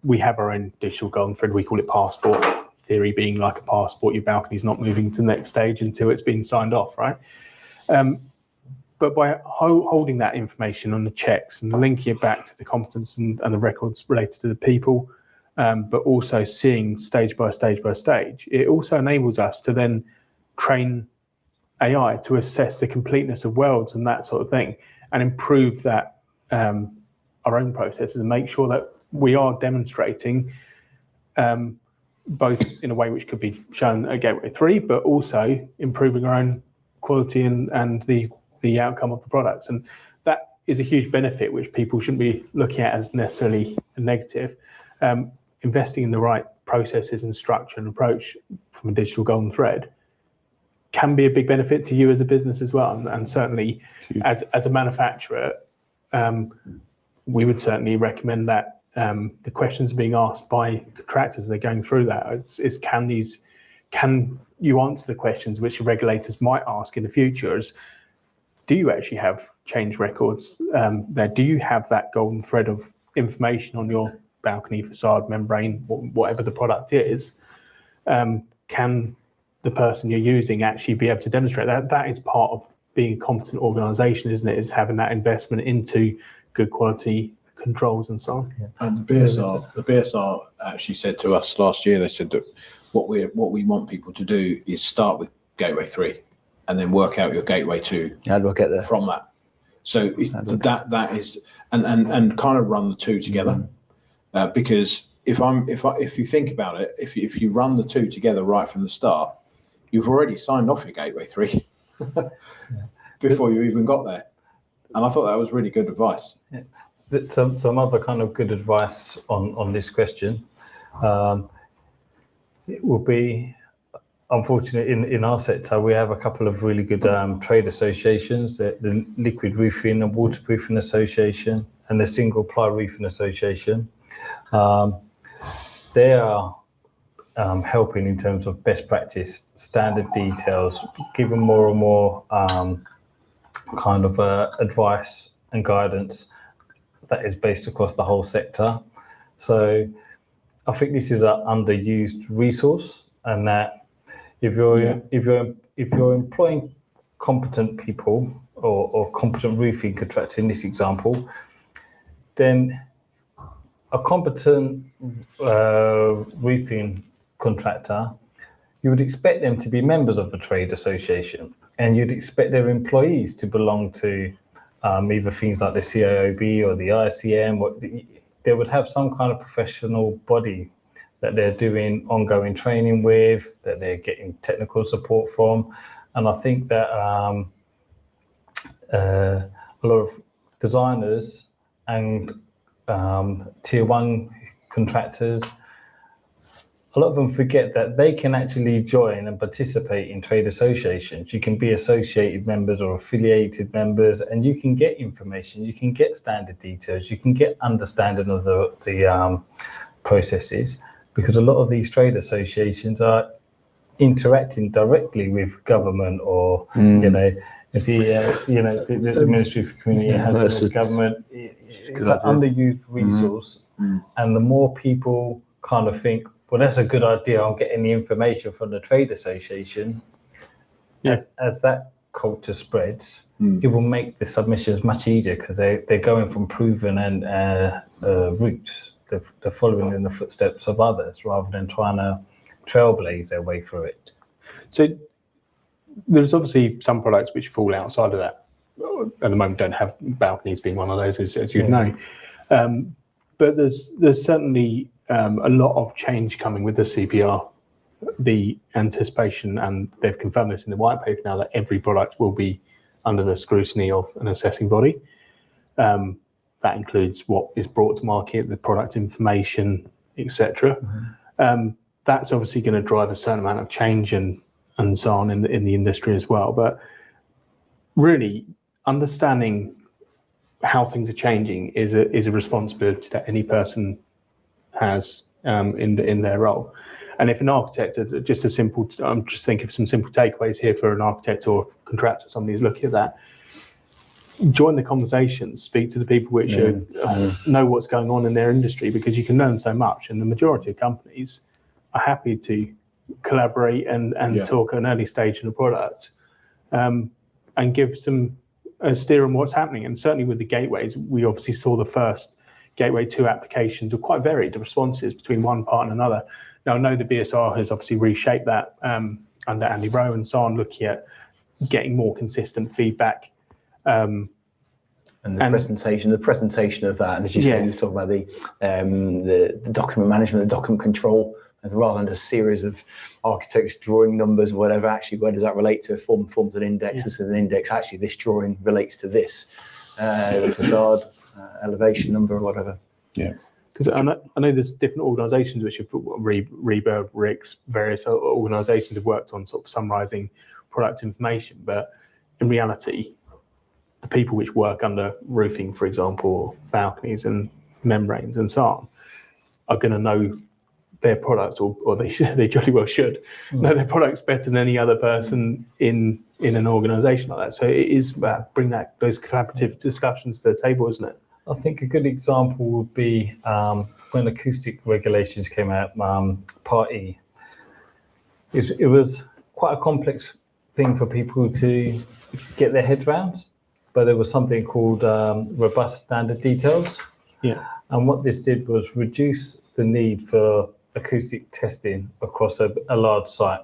We have our own digital golden thread. We call it passport. Theory being like a passport, your balcony's not moving to the next stage until it's been signed off, right? But by holding that information on the checks and linking it back to the competence and the records related to the people, but also seeing stage by stage by stage, it also enables us to then train AI to assess the completeness of welds and that sort of thing, and improve that our own processes and make sure that we are demonstrating both in a way which could be shown at Gateway 3, but also improving our own quality and the outcome of the products. And that is a huge benefit which people shouldn't be looking at as necessarily a negative. Investing in the right processes and structure and approach from a digital golden thread can be a big benefit to you as a business as well. And certainly as a manufacturer, we would certainly recommend that the questions being asked by contractors as they're going through that is can you answer the questions which regulators might ask in the future? Is, do you actually have change records there? Do you have that golden thread of information on your balcony, facade, membrane, whatever the product is? Can the person you're using actually be able to demonstrate that? That is part of being a competent organisation, isn't it? Is having that investment into good quality controls and so on. And the BSR actually said to us last year, they said that what we want people to do is start with Gateway 3 and then work out your Gateway 2. How do I get there from that? So that is and kind of run the two together, because if you think about it, if you run the two together right from the start, you've already signed off your Gateway 3 before you even got there. And I thought that was really good advice. Yeah. Some other kind of good advice on this question. It will be, unfortunately, in our sector, we have a couple of really good trade associations, the Liquid Roofing and Waterproofing Association and the Single Ply Roofing Association. They are helping in terms of best practice, standard details, giving more and more kind of advice and guidance that is based across the whole sector. So I think this is an underused resource, and that if you're employing competent people or competent roofing contractor in this example, then a competent roofing contractor, you would expect them to be members of the trade association, and you'd expect their employees to belong to either things like the CIOB or the ICM. They would have some kind of professional body that they're doing ongoing training with, that they're getting technical support from. And I think that a lot of designers and tier one contractors, a lot of them forget that they can actually join and participate in trade associations. You can be associated members or affiliated members, and you can get information, you can get standard details, you can get understanding of the processes. because a lot of these trade associations are interacting directly with government, or if the Ministry for Community Health and Government, it's an underused resource, and the more people kind of think, well, that's a good idea, I'm getting the information from the trade association. As that culture spreads, it will make the submissions much easier, because they're going from proven and routes. They're following in the footsteps of others rather than trying to trailblaze their way through it. So there's obviously some products which fall outside of that. At the moment, don't have balconies being one of those, as you know. But there's certainly a lot of change coming with the CPR. The anticipation, and they've confirmed this in the white paper now, that every product will be under the scrutiny of an assessing body. That includes what is brought to market, the product information, etc. That's obviously going to drive a certain amount of change and so on in the industry as well. But really, understanding how things are changing is a responsibility that any person has in their role. And if an architect, I'm just thinking of some simple takeaways here for an architect or contractor, somebody who's looking at that. Join the conversations, speak to the people which know what's going on in their industry, because you can learn so much. And the majority of companies are happy to collaborate and talk at an early stage in a product, and give some steer on what's happening. And certainly with the gateways, we obviously saw the first Gateway 2 applications were quite varied, the responses between one part and another. Now, I know the BSR has obviously reshaped that under Andy Rowe and so on, looking at getting more consistent feedback. And the presentation of that, and as you said, you're talking about the document management, the document control, and rather than a series of architects drawing numbers, whatever. Actually, where does that relate to? Forms an index. This is an index. Actually, this drawing relates to this facade, elevation number, or whatever. Yeah. Because I know there's different organisations which have Reba, RICS, various organisations have worked on sort of summarising product information, but in reality, the people which work under roofing, for example, or balconies and membranes and so on, are going to know their products, or they jolly well should know their products better than any other person in an organisation like that. So it is about bring those collaborative discussions to the table, isn't it? I think a good example would be when acoustic regulations came out, Part E. It was quite a complex thing for people to get their heads around, but there was something called robust standard details. Yeah. And what this did was reduce the need for acoustic testing across a large site,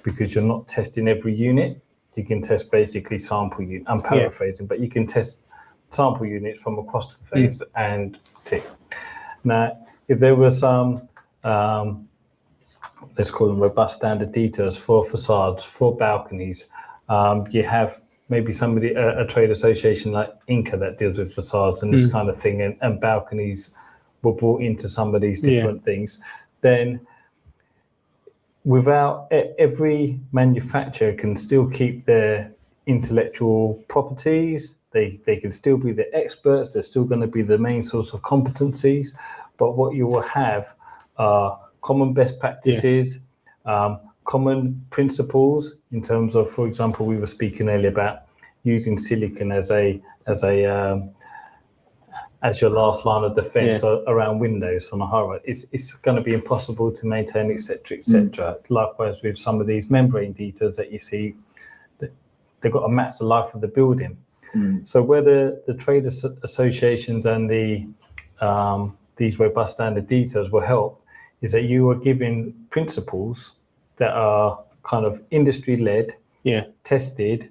because you're not testing every unit. You can test basically sample units. I'm paraphrasing, but you can test sample units from across the face and tick. Now, if there were some, let's call them robust standard details for facades, for balconies, you have maybe somebody, a trade association like Inca that deals with facades and this kind of thing, and balconies were brought into some of these different things, then without every manufacturer can still keep their intellectual properties. They can still be the experts. They're still going to be the main source of competencies. But what you will have are common best practices, common principles in terms of, for example, we were speaking earlier about using silicon as your last line of defense around windows on a high rise. It's going to be impossible to maintain, etc., etc. Likewise with some of these membrane details that you see, they've got to match the life of the building. So where the trade associations and these robust standard details will help is that you are giving principles that are kind of industry-led, tested,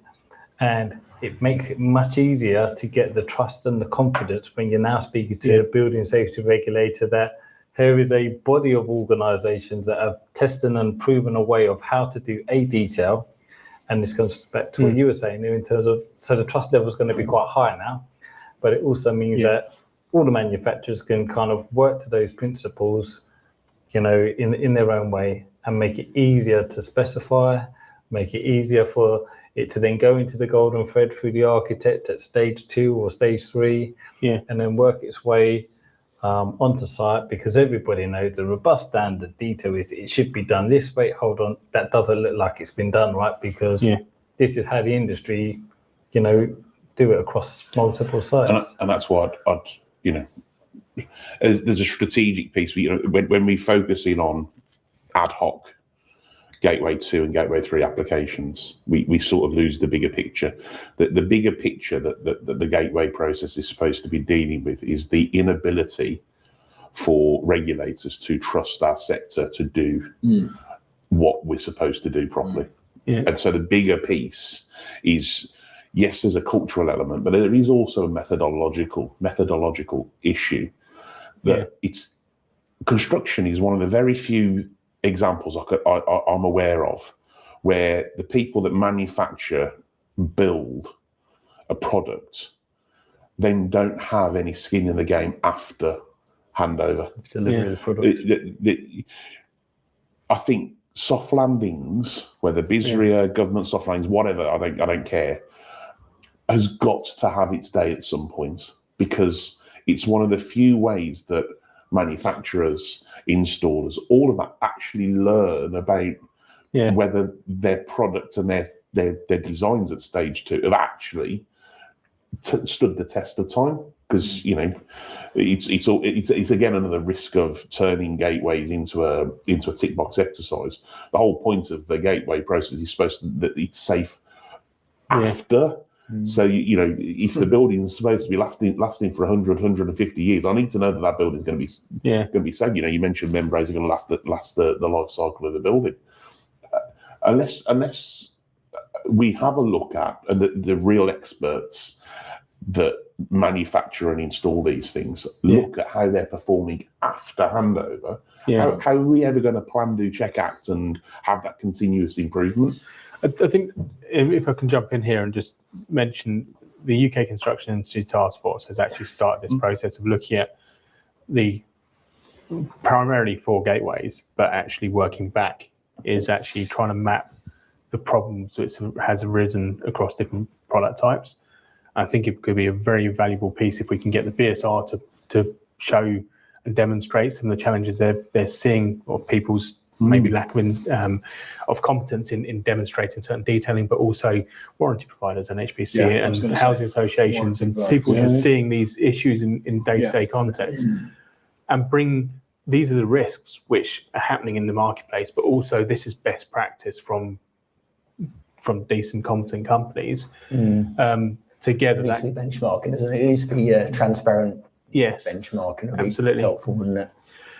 and it makes it much easier to get the trust and the confidence when you're now speaking to a building safety regulator that here is a body of organisations that have tested and proven a way of how to do a detail. And this comes back to what you were saying in terms of, so the trust level is going to be quite high now, but it also means that all the manufacturers can kind of work to those principles, in their own way, and make it easier to specify, make it easier for it to then go into the golden thread through the architect at stage 2 or stage 3, and then work its way onto site, because everybody knows the robust standard detail is it should be done this way. Hold on, that doesn't look like it's been done right, because this is how the industry, do it across multiple sites. And that's why I'd there's a strategic piece. When we focus in on ad hoc Gateway 2 and Gateway 3 applications, we sort of lose the bigger picture. The bigger picture that the Gateway process is supposed to be dealing with is the inability for regulators to trust our sector to do what we're supposed to do properly. And so the bigger piece is, yes, there's a cultural element, but there is also a methodological issue that construction is one of the very few examples I'm aware of where the people that manufacture, build a product, then don't have any skin in the game after handover. Delivery of the product. I think soft landings, whether BSR, government soft landings, whatever, I don't care, has got to have its day at some point, because it's one of the few ways that manufacturers, installers, all of that actually learn about whether their product and their designs at stage 2 have actually stood the test of time. Because it's again another risk of turning gateways into a tick box exercise. The whole point of the gateway process is supposed to that it's safe after. So, if the building's supposed to be lasting for 100, 150 years, I need to know that building's going to be safe. You mentioned membranes are going to last the life cycle of the building. Unless we have a look at, and the real experts that manufacture and install these things, look at how they're performing after handover, how are we ever going to plan, do, check, act, and have that continuous improvement? I think if I can jump in here and just mention, the UK Construction Industry Task Force has actually started this process of looking at the primarily 4 gateways, but actually working back is actually trying to map the problems that has arisen across different product types. I think it could be a very valuable piece if we can get the BSR to show and demonstrate some of the challenges they're seeing, or people's maybe lack of competence in demonstrating certain detailing, but also warranty providers and HPC and housing associations and people just seeing these issues in day-to-day context, and these are the risks which are happening in the marketplace, but also this is best practice from decent, competent companies. Together, it needs to be benchmarking, doesn't it? It needs to be transparent. Benchmarking would be helpful, wouldn't it?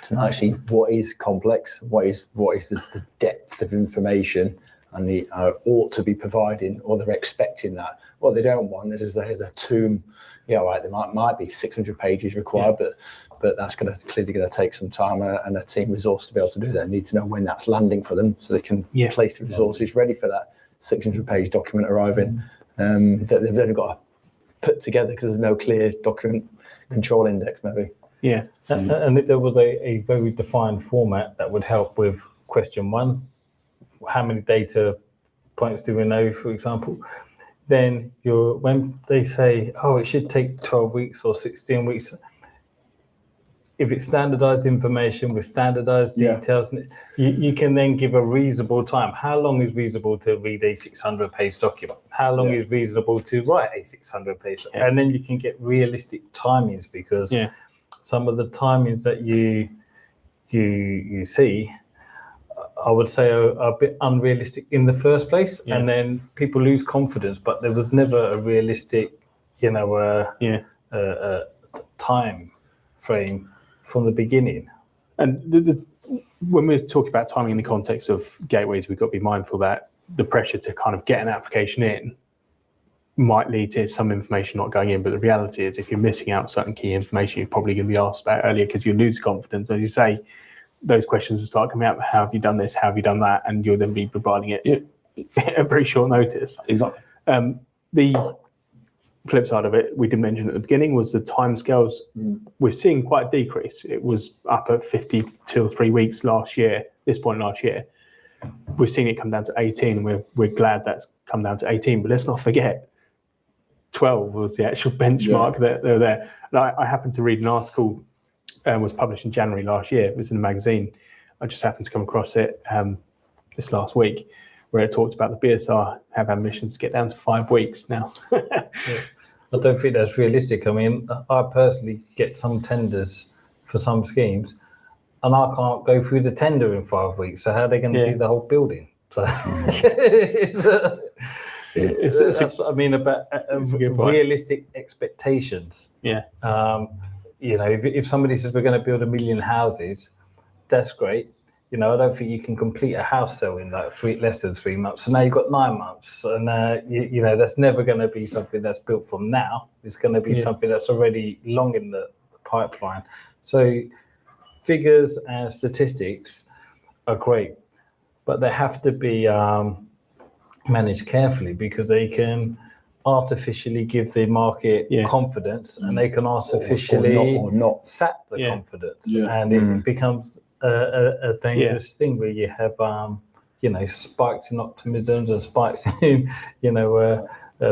To know actually what is complex, what is the depth of information, and the ought to be providing, or they're expecting that. What they don't want is there's a tomb. There might be 600 pages required, but that's clearly going to take some time and a team resource to be able to do that. They need to know when that's landing for them, so they can place the resources ready for that 600-page document arriving. That they've only got to put together because there's no clear document control index, maybe. And if there was a very defined format that would help with question 1, how many data points do we know, for example, then when they say, it should take 12 weeks or 16 weeks, if it's standardized information with standardized details, you can then give a reasonable time. How long is reasonable to read a 600-page document? How long is reasonable to write a 600-page document? And then you can get realistic timings, because some of the timings that you see, I would say, are a bit unrealistic in the first place, and then people lose confidence. But there was never a realistic, time frame from the beginning. And when we're talking about timing in the context of gateways, we've got to be mindful that the pressure to kind of get an application in might lead to some information not going in. But the reality is, if you're missing out certain key information, you're probably going to be asked about earlier, because you lose confidence. As you say, those questions will start coming out. How have you done this? How have you done that? And you'll then be providing it at very short notice. Exactly. The flip side of it, we did mention at the beginning, was the timescales. We're seeing quite a decrease. It was up at 52 or 3 weeks this point last year. We've seen it come down to 18, and we're glad that's come down to 18. But let's not forget, 12 was the actual benchmark that they were there. And I happened to read an article was published in January last year. It was in a magazine. I just happened to come across it this last week, where it talked about the BSR have ambitions to get down to 5 weeks now. I don't think that's realistic. I mean, I personally get some tenders for some schemes, and I can't go through the tender in 5 weeks. So how are they going to do the whole building? So that's what I mean about realistic expectations. Yeah. You know, if somebody says we're going to build 1 million houses, that's great. You know, I don't think you can complete a house sale in like less than 3 months. So now you've got 9 months, and you know that's never going to be something that's built from now. It's going to be something that's already long in the pipeline. So figures and statistics are great, but they have to be managed carefully, because they can artificially give the market confidence, and they can artificially or not sap the confidence, Yeah. and it becomes a dangerous thing where you have you know, spikes in optimisms and spikes in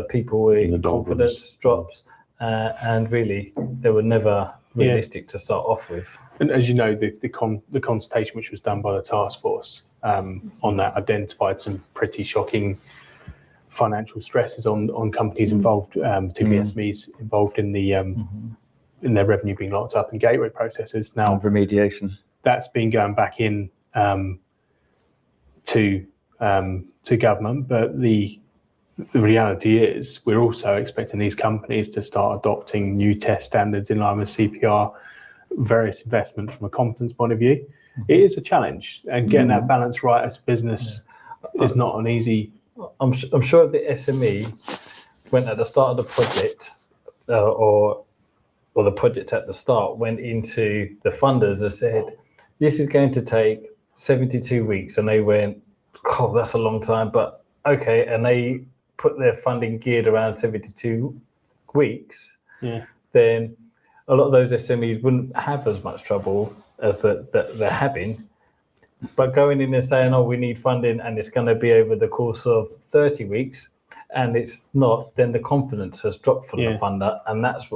people with confidence drops, and really they were never realistic to start off with. And as you know, the consultation which was done by the task force on that identified some pretty shocking financial stresses on companies involved, particularly SMEs involved in the in their revenue being locked up in gateway processes. Now, and remediation. That's been going back in to government, but the reality is we're also expecting these companies to start adopting new test standards in line with CPR, various investment from a competence point of view. It is a challenge, and getting that balance right as a business is not an easy. I'm sure the SME went at the start of the project, or the project at the start went into the funders and said, this is going to take 72 weeks. And they went, oh, that's a long time, but okay. And they put their funding geared around 72 weeks. Yeah. Then a lot of those SMEs wouldn't have as much trouble as that they're having. But going in and saying, oh, we need funding and it's going to be over the course of 30 weeks, and it's not, then the confidence has dropped from the funder. And that's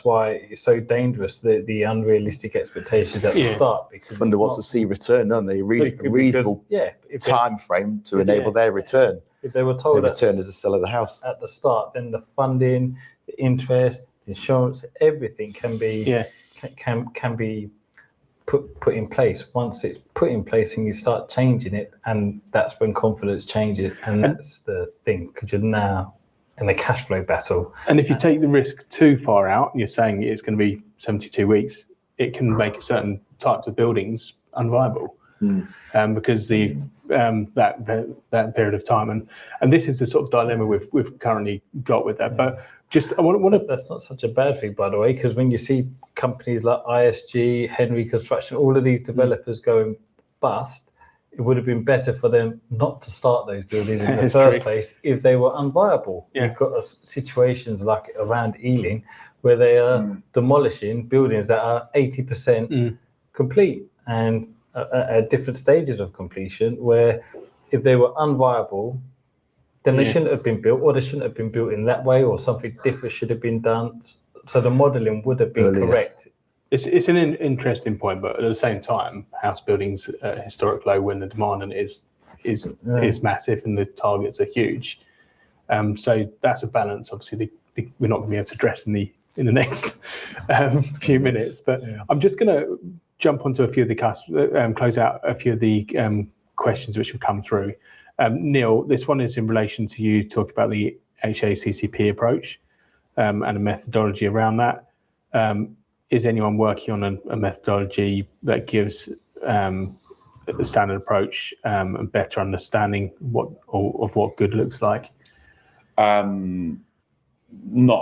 why it's so dangerous, the unrealistic expectations at the start. Because Funder wants to see return, don't they? Reasonable time frame to enable their return. If they were told their return is the sale of the house at the start, then the funding, the interest, the insurance, everything can be can be put in place. Once it's put in place and you start changing it, and that's when confidence changes, and that's the thing, because you're now in a cash flow battle. And if you take the risk too far out, and you're saying it's going to be 72 weeks, it can make certain types of buildings unviable, because that period of time, and this is the sort of dilemma we've currently got with that. But just I want to. That's not such a bad thing, by the way, because when you see companies like ISG, Henry Construction, all of these developers going bust, it would have been better for them not to start those buildings in the first place if they were unviable. You've got situations like around Ealing where they are demolishing buildings that are 80% complete and at different stages of completion, where if they were unviable, then they shouldn't have been built, or they shouldn't have been built in that way, or something different should have been done. So the modelling would have been correct. It's an interesting point, but at the same time, house buildings at a historic low when the demand is massive and the targets are huge. So that's a balance. Obviously, we're not going to be able to address in the next few minutes. But I'm just going to jump onto a few of the close out a few of the questions which have come through. Neil, this one is in relation to you talking about the HACCP approach and a methodology around that. Is anyone working on a methodology that gives the standard approach and better understanding of what good looks like? Not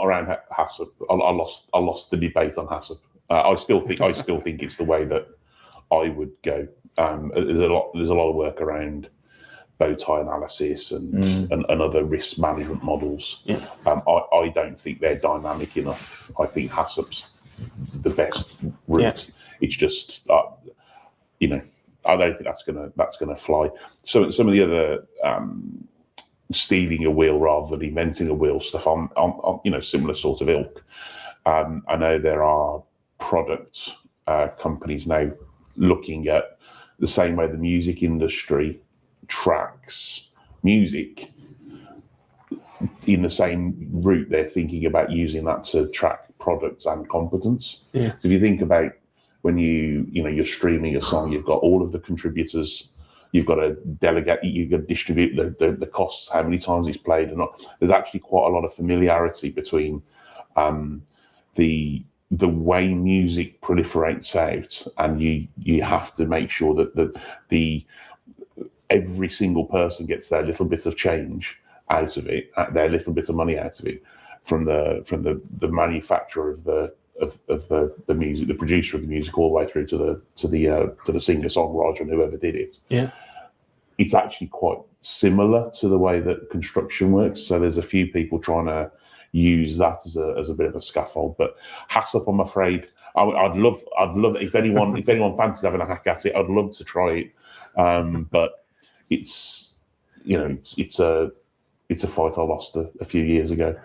around HACCP. I lost the debate on HACCP. I still think it's the way that I would go. There's a lot of work around bow tie analysis and other risk management models. I don't think they're dynamic enough. I think HACCP's the best route. It's just I don't think that's gonna fly. So some of the other stealing a wheel rather than inventing a wheel stuff on similar sort of ilk. I know there are product companies now looking at the same way the music industry tracks music. In the same route, they're thinking about using that to track products and competence. Yeah. So if you think about when you're streaming a song, you've got all of the contributors, you've got to delegate, you've got to distribute the costs, how many times it's played and not. There's actually quite a lot of familiarity between the way music proliferates out, and you have to make sure that every single person gets their little bit of change out of it, their little bit of money out of it, from the manufacturer of the music, the producer of the music, all the way through to the singer songwriter and whoever did it. Yeah, it's actually quite similar to the way that construction works. So there's a few people trying to use that as a bit of a scaffold. But hats up, I'm afraid. I'd love if anyone fancies having a hack at it, I'd love to try it. But it's a fight I lost a few years ago.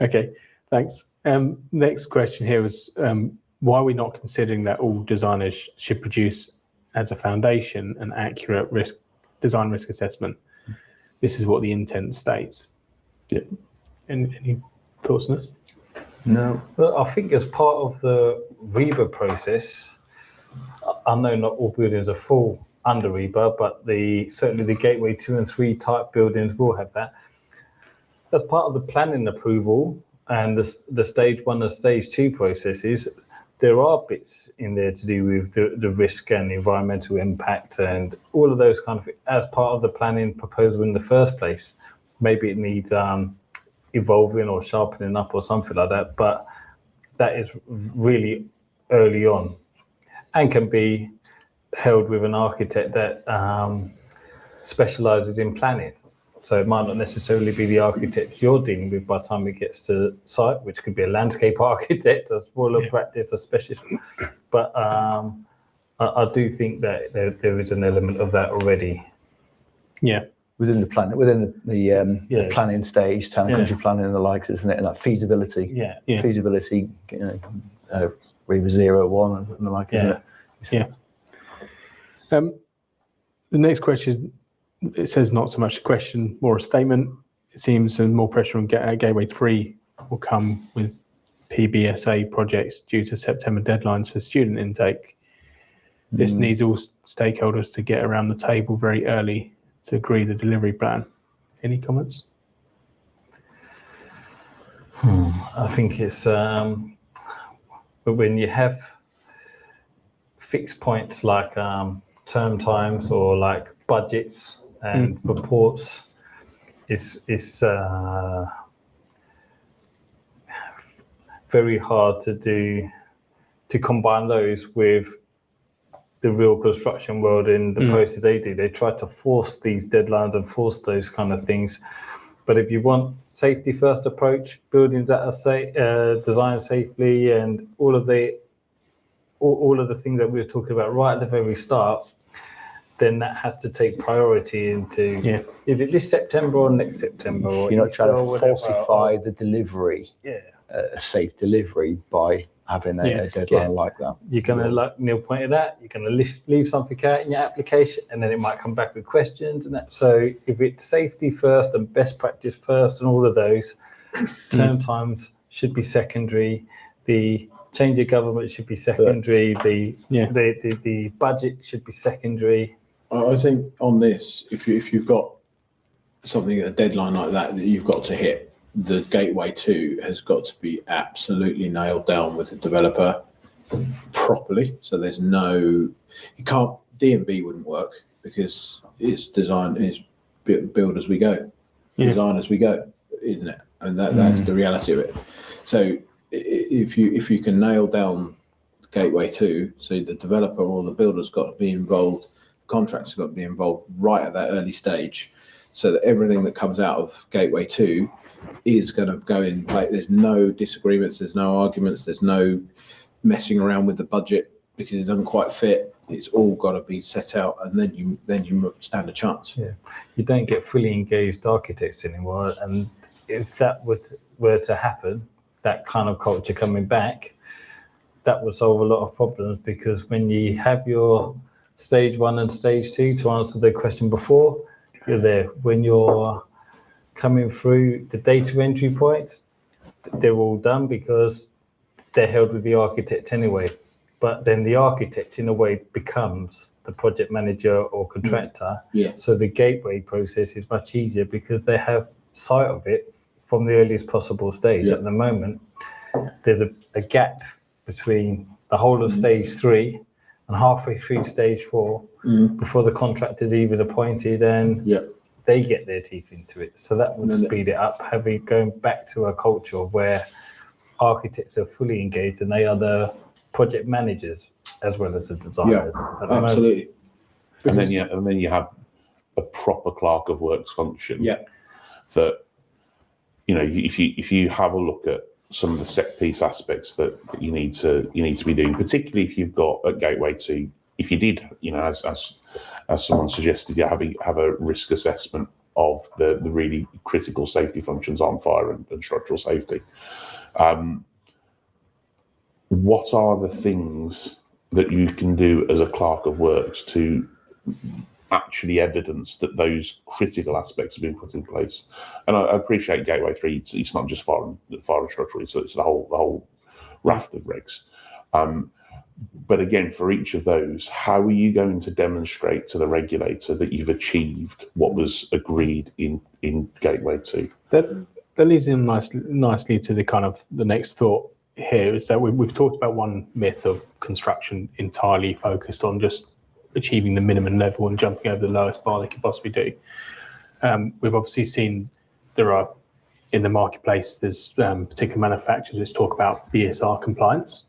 Okay, thanks. Next question here was why are we not considering that all designers should produce as a foundation an accurate design risk assessment? This is what the intent states. Yeah. Any thoughts on this? No. Well, I think as part of the REBA process, I know not all buildings are full under REBA, but certainly the Gateway 2 and 3 type buildings will have that. As part of the planning approval and the stage 1 and stage 2 processes, there are bits in there to do with the risk and the environmental impact and all of those kind of things as part of the planning proposal in the first place. Maybe it needs evolving or sharpening up or something like that, but that is really early on and can be held with an architect that specializes in planning. So it might not necessarily be the architect you're dealing with by the time it gets to site, which could be a landscape architect, a smaller practice, a specialist. But I do think that there is an element of that already. Yeah. Within the planning stage, town and country planning and the likes, isn't it? And that feasibility. Yeah. Feasibility, REBA 0, 1 and the like, isn't it? Yeah. The next question, it says not so much a question, more a statement. It seems more pressure on Gateway 3 will come with PBSA projects due to September deadlines for student intake. This needs all stakeholders to get around the table very early to agree the delivery plan. Any comments? I think it's when you have fixed points like term times or like budgets and reports, it's very hard to combine those with the real construction world in the process they do. They try to force these deadlines and force those kind of things. But if you want safety first approach, buildings that are designed safely, and all of the things that we were talking about right at the very start, then that has to take priority into, is it this September or next September? Or you're not trying to falsify the delivery, a safe delivery by having a deadline like that. You're going to, like Neil pointed out, you're going to leave something out in your application and then it might come back with questions. And that. So if it's safety first and best practice first and all of those, term times should be secondary. The change of government should be secondary. The budget should be secondary. I think on this, if you've got something, a deadline like that you've got to hit, the Gateway 2 has got to be absolutely nailed down with the developer properly. So there's D&B wouldn't work because it's design is build as we go, design as we go, isn't it? And that's the reality of it. So if you can nail down Gateway 2, so the developer or the builder's got to be involved, contractor's got to be involved right at that early stage, so that everything that comes out of Gateway 2 is going to go in place. There's no disagreements, there's no arguments, there's no messing around with the budget because it doesn't quite fit. It's all got to be set out, and then you stand a chance. Yeah, you don't get fully engaged architects anymore, and if that were to happen, that kind of culture coming back, that would solve a lot of problems, because when you have your stage 1 and stage 2, to answer the question before, you're there. When you're coming through the data entry points, they're all done because they're held with the architect anyway. But then the architect, in a way, becomes the project manager or contractor. Yeah. So the gateway process is much easier because they have sight of it from the earliest possible stage. Yeah. At the moment, there's a gap between the whole of stage 3 and halfway through stage 4 before the contractor's even appointed and they get their teeth into it. So that would speed it up, going back to a culture where architects are fully engaged and they are the project managers as well as the designers. Absolutely. And then you have a proper clerk of works function. Yeah. That, you know, if you have a look at some of the set piece aspects that you need to be doing, particularly if you've got a gateway to, if you did, you know, as someone suggested, you have a risk assessment of the really critical safety functions on fire and structural safety. What are the things that you can do as a clerk of works to actually evidence that those critical aspects have been put in place? And I appreciate Gateway 3, it's not just fire and structural, so it's the whole raft of regs. But again, for each of those, how are you going to demonstrate to the regulator that you've achieved what was agreed in Gateway 2? That leads in nicely to the kind of the next thought here, is that we've talked about one myth of construction entirely focused on just achieving the minimum level and jumping over the lowest bar they could possibly do. We've obviously seen there are, in the marketplace, there's particular manufacturers which talk about BSR compliance.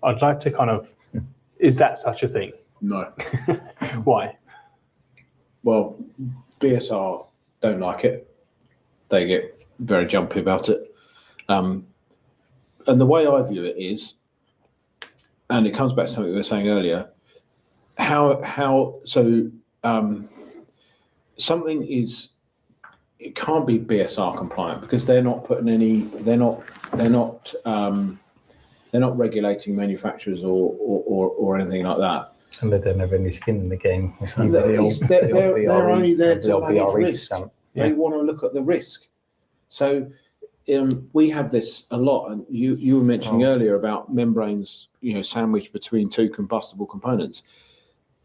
I'd like to kind of, is that such a thing? No. Why? Well, BSR don't like it. They get very jumpy about it. And the way I view it is, and it comes back to something we were saying earlier, something is, it can't be BSR compliant because they're not putting any, they're not regulating manufacturers or anything like that. And they don't have any skin in the game. They're only there to manage risk. Yeah. They want to look at the risk. So we have this a lot, and you were mentioning earlier about membranes, you know, sandwiched between two combustible components.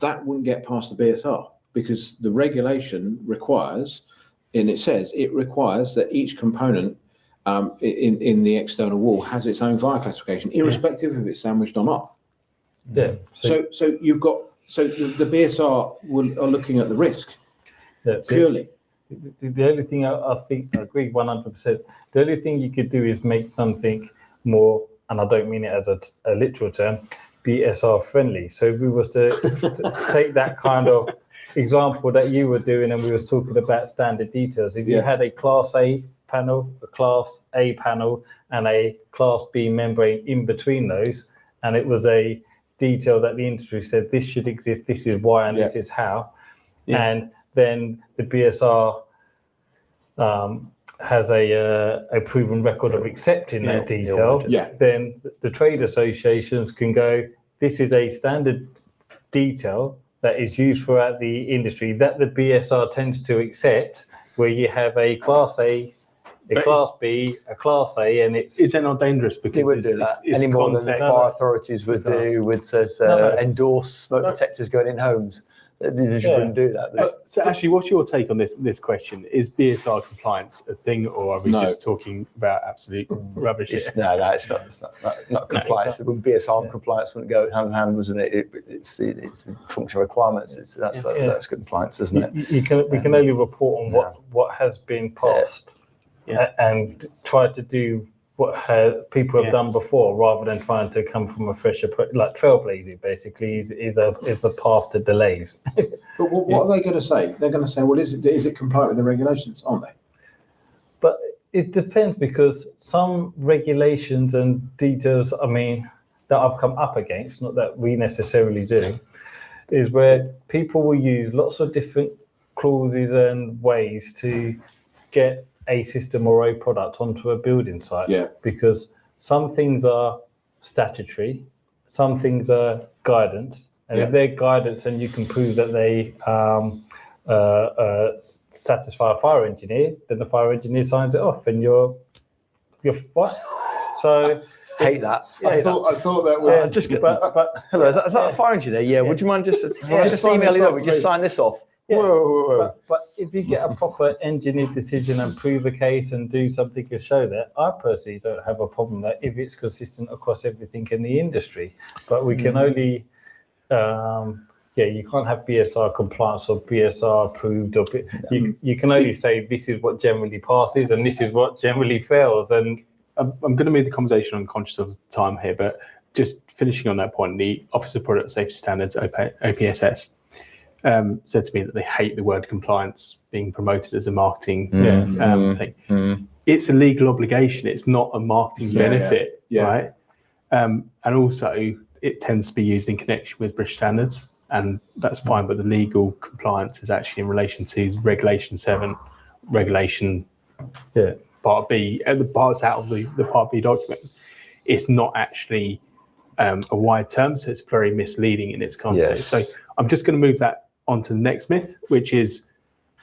That wouldn't get past the BSR because the regulation requires, and it says it requires that each component in the external wall has its own fire classification, irrespective if it's sandwiched or not. Yeah. So you've got, the BSR are looking at the risk purely. The only thing I think, I agree 100%. The only thing you could do is make something more, and I don't mean it as a literal term, BSR friendly. So if we was to take that kind of example that you were doing, and we was talking about standard details, if you had a Class A panel, a Class A panel, and a Class B membrane in between those, and it was a detail that the industry said this should exist, this is why, and this is how, and then the BSR has a proven record of accepting that detail, then the trade associations can go, this is a standard detail that is used throughout the industry that the BSR tends to accept, where you have a Class A, a Class B, a Class A, and it's then not dangerous because they wouldn't do that any more than the fire authorities would do with endorse smoke detectors going in homes. They just wouldn't do that. So actually, what's your take on this question? Is BSR compliance a thing, or are we just talking about absolute rubbish? No, it's not compliance. BSR compliance wouldn't go hand in hand, wasn't it? It's the functional requirements. That's compliance, isn't it? We can only report on what has been passed and try to do what people have done before, rather than trying to come from a fresh approach. Like trailblazing, basically, is the path to delays. But what are they going to say? They're going to say, well, is it compliant with the regulations, aren't they? But it depends, because some regulations and details, I mean, that I've come up against, not that we necessarily do, is where people will use lots of different clauses and ways to get a system or a product onto a building site, because some things are statutory some things are guidance, and if they're guidance and you can prove that they satisfy a fire engineer, then the fire engineer signs it off, and you're fine. So hate that. I thought that was but Hello, is that a fire engineer? Yeah. Would you mind just just sign emailing this over? off, Just please. sign this off. Yeah, Whoa. But if you get a proper engineered decision and prove a case and do something to show that, I personally don't have a problem that if it's consistent across everything in the industry. But we can only, you can't have BSR compliance or BSR approved, or you can only say this is what generally passes and this is what generally fails. And I'm going to move the conversation on, conscious of time here, but just finishing on that point, the Office of Product Safety Standards, OPSS, said to me that they hate the word compliance being promoted as a marketing thing. It's a legal obligation. It's not a marketing benefit, right? And also, it tends to be used in connection with British standards, and that's fine. But the legal compliance is actually in relation to Regulation 7, Regulation Part B, and the parts out of the Part B document. It's not actually a wide term, so it's very misleading in its context. So I'm just going to move that on to the next myth, which is,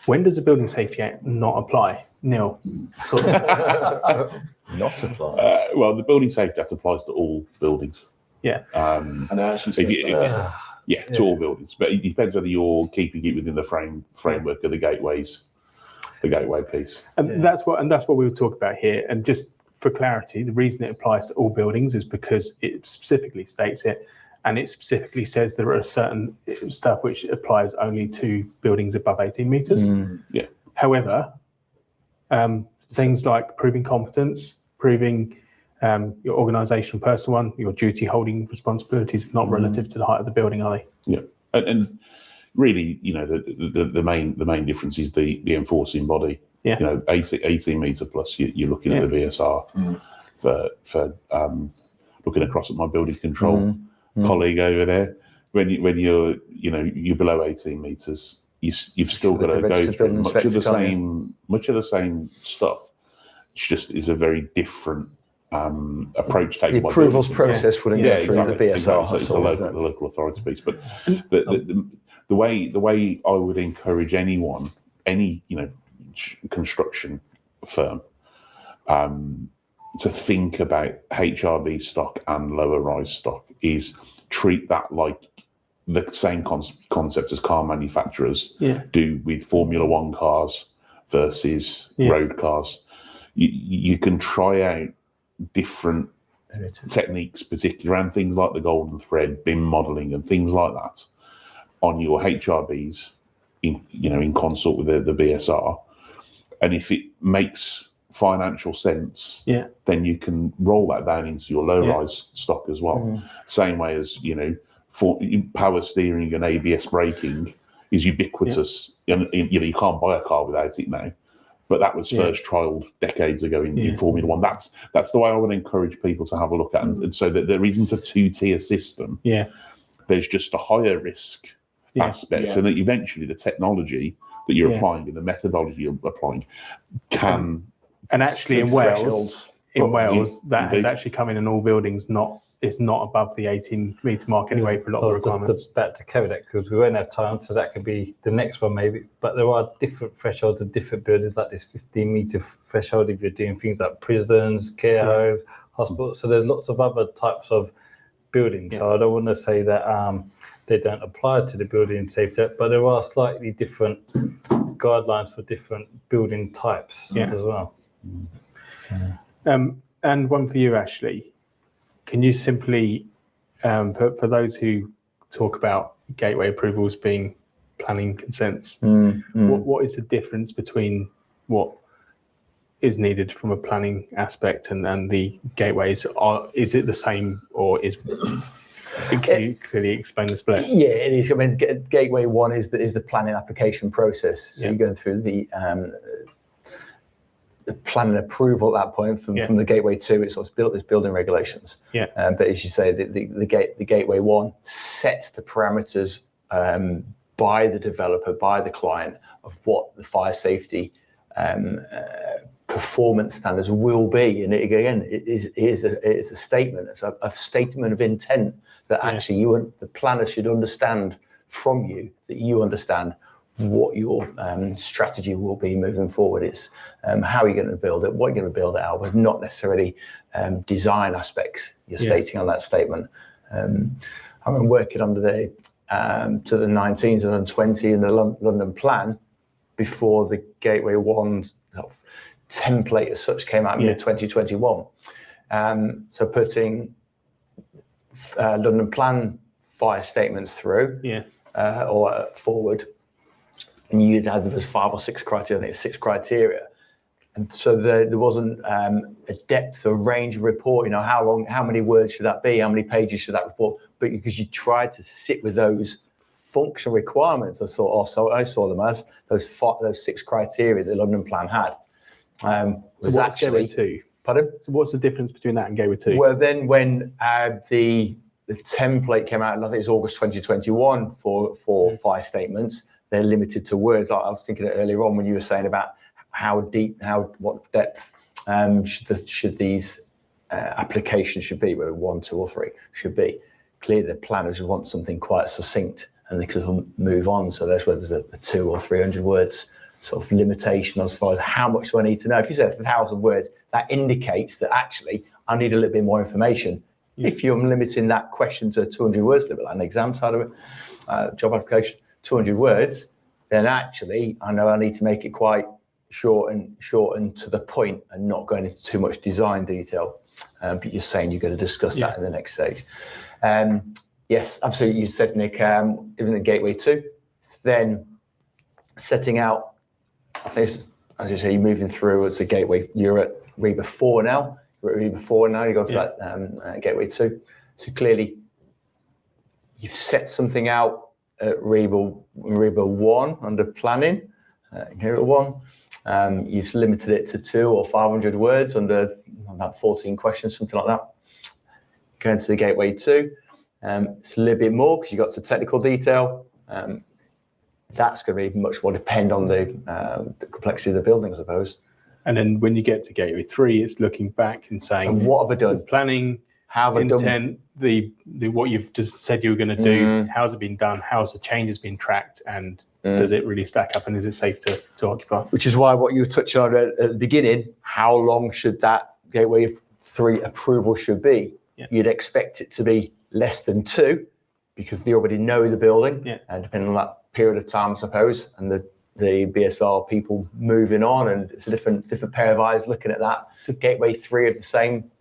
when does the Building Safety Act not apply? Neil. Not apply. Well, the Building Safety Act applies to all buildings. Yeah. and I actually said To all buildings, but it depends whether you're keeping it within the framework of the gateway piece. And that's what we will talk about here. And just for clarity, the reason it applies to all buildings is because it specifically states it, and it specifically says there are certain stuff which applies only to buildings above 18 meters. However, things like proving competence, proving your organisational personal one, your duty holding responsibilities are not relative to the height of the building, are they? Yeah, and really, the main difference is the enforcing body. 18 metre plus. You're looking at the BSR for looking across at my building control colleague over there. When you're below 18 metres, you've still got to go through much of the same stuff. It's just is a very different approach taken. The approvals process wouldn't go through the BSR. Exactly. It's the local authority piece. But the way I would encourage any construction firm to think about HRB stock and lower rise stock is treat that like the same concept as car manufacturers do with Formula One cars versus road cars. You can try out different techniques, particularly around things like the golden thread, BIM modelling, and things like that on your HRBs in consort with the BSR. And if it makes financial sense, then you can roll that down into your low-rise stock as well. Same way as for power steering and ABS braking is ubiquitous. And you can't buy a car without it now. But that was first trialled decades ago in Formula One. That's the way I would encourage people to have a look at, and so that there isn't a two-tier system. There's just a higher risk aspect, and that eventually the technology that you're applying and the methodology you're applying can. And actually, in Wales, that has actually come in all buildings. It's not above the 18 metre mark anyway for a lot of requirements. Just about to cover that, because we won't have time, so that could be the next one maybe. But there are different thresholds of different buildings, like this 15 metre threshold if you're doing things like prisons, care homes, hospitals. So there's lots of other types of buildings. So I don't want to say that they don't apply to the Building Safety Act, but there are slightly different guidelines for different building types as well. And one for you, Ashley. Can you simply, for those who talk about gateway approvals being planning consents, what is the difference between what is needed from a planning aspect and the gateways? Is it the same, or can you clearly explain the split? Yeah, it is. I mean, Gateway 1 is the planning application process. So you're going through the planning approval at that point. From the Gateway 2, it's building regulations. But as you say, the Gateway 1 sets the parameters by the developer, by the client, of what the fire safety performance standards will be. And it is a statement. It's a statement of intent that actually the planner should understand from you, that you understand what your strategy will be moving forward. It's how you're going to build it, what you're going to build it out, but not necessarily design aspects you're stating on that statement. I'm working under the 2019, 2020 in the London plan before the Gateway 1 template as such came out in mid-2021. So putting London plan fire statements through or forward, and you'd had, there was 5 or 6 criteria, I think it's 6 criteria. And so there wasn't a depth or range of report, how many words should that be? How many pages should that report? But because you tried to sit with those functional requirements, I saw them as those 6 criteria the London plan had. Was actually Gateway 2? Pardon? So what's the difference between that and Gateway 2? Well, then when the template came out, and I think it's August 2021 for fire statements, they're limited to words. I was thinking earlier on when you were saying about how deep, what depth should these applications should be, whether 1, 2, or 3 should be. Clearly, the planners want something quite succinct, and they could move on. So that's where there's a 200 or 300 words sort of limitation as far as how much do I need to know. If you say 1,000 words, that indicates that actually I need a little bit more information. Yeah. If you're limiting that question to 200 words, a little bit like an exam side of it, job application, 200 words, then actually I know I need to make it quite short and to the point and not going into too much design detail. But you're saying you're going to discuss that in the next stage. Yes, absolutely. You said, Nick, even the Gateway 2, then setting out, I think, as you say, you're moving through to Gateway. You're at REBA 4 now. You're at REBA 4 now. You go for that Gateway 2. So clearly, you've set something out at REBA 1 under planning. Here at 1, you've limited it to 200 or 500 words under about 14 questions, something like that. Going to the Gateway 2, it's a little bit more because you got to technical detail. That's going to be much more depend on the complexity of the building, I suppose. And then when you get to Gateway 3, it's looking back and saying, and what have I done? Planning, how have intent, I done? the what you've just said you were going to do, how's it been done, how's the changes been tracked, and does it really stack up, and is it safe to occupy? Which is why what you were touching on at the beginning, how long should that Gateway 3 approval should be? Yeah. You'd expect it to be less than 2 because they already know the building, and depending on that period of time, I suppose, and the BSR people moving on, and it's a different pair of eyes looking at that. So Gateway 3 of the same.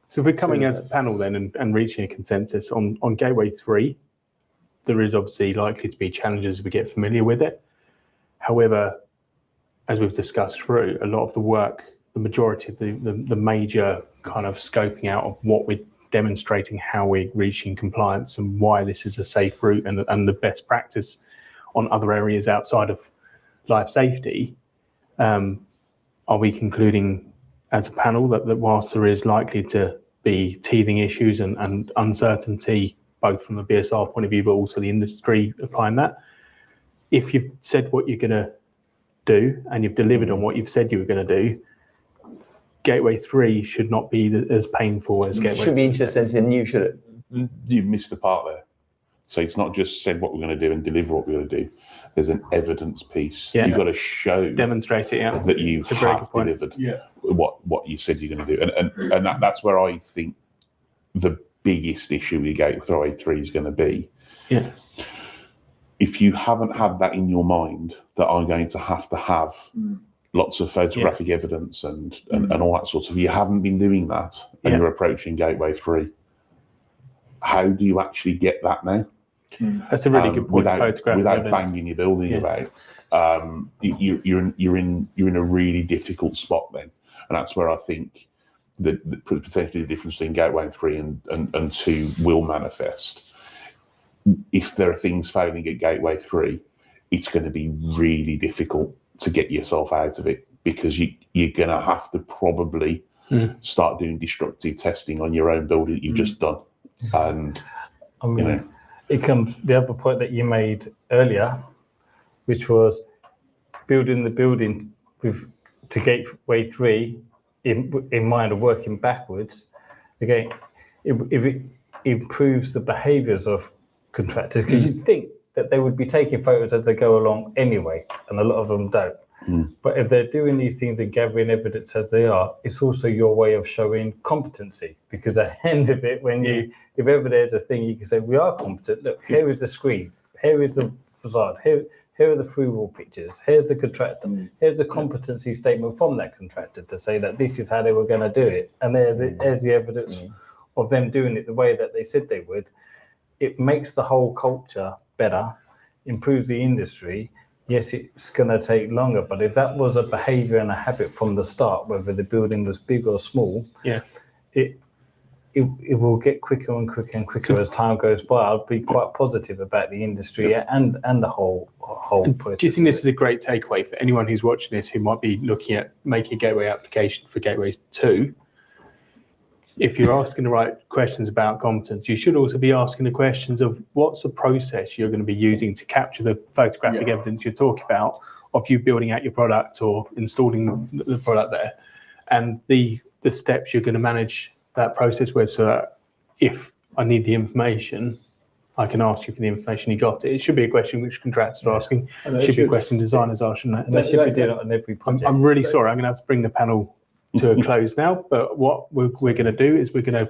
So if we're coming as a panel then and reaching a consensus on Gateway 3, there is obviously likely to be challenges as we get familiar with it. However, as we've discussed through, a lot of the work, the majority of the major kind of scoping out of what we're demonstrating, how we're reaching compliance and why this is a safe route and the best practice on other areas outside of life safety, are we concluding as a panel that whilst there is likely to be teething issues and uncertainty, both from the BSR point of view, but also the industry applying that, if you've said what you're going to do and you've delivered on what you've said you were going to do, Gateway 3 should not be as painful as Gateway 2. Should be interesting new, should it? You missed the part there. So it's not just said what we're going to do and deliver what we're going to do. There's an evidence piece. Yeah. You've got to show, demonstrate it, that you have delivered what you said you're going to do. And that's where I think the biggest issue with Gateway 3 is going to be. Yeah. If you haven't had that in your mind, that I'm going to have lots of photographic evidence and all that sort of, you haven't been doing that and you're approaching Gateway 3. How do you actually get that now? That's a really good point. Without banging your building about, you're in a really difficult spot then, and that's where I think that potentially the difference between Gateway 3 and 2 will manifest. If there are things failing at Gateway 3, it's going to be really difficult to get yourself out of it because you're going to have to probably start doing destructive testing on your own building that you've just done, and it comes the other point that you made earlier, which was building the building with to Gateway 3 in mind of working backwards, again, if it improves the behaviours of contractors, because you'd think that they would be taking photos as they go along anyway, and a lot of them don't. But if they're doing these things and gathering evidence as they are, it's also your way of showing competency, because at the end of it, if ever there's a thing, you can say, we are competent. Look, here is the screen, here is the facade, here are the through wall pictures, here's the contractor, here's a competency statement from that contractor to say that this is how they were going to do it. And there's the evidence of them doing it the way that they said they would. It makes the whole culture better, improves the industry. Yes, it's going to take longer, but if that was a behaviour and a habit from the start, whether the building was big or small, it will get quicker and quicker and quicker as time goes by. I'll be quite positive about the industry and the whole process. Do you think this is a great takeaway for anyone who's watching this who might be looking at making a gateway application for Gateway 2? If you're asking the right questions about competence, you should also be asking the questions of what's the process you're going to be using to capture the photographic evidence you're talking about of you building out your product or installing the product there, and the steps you're going to manage that process with, so that if I need the information, I can ask you for the information you got. It should be a question which contractors are asking. It should be a question designers are, shouldn't it? They should be doing it on every project. I'm really sorry. I'm going to have to bring the panel to a close now, but what we're going to do is we're going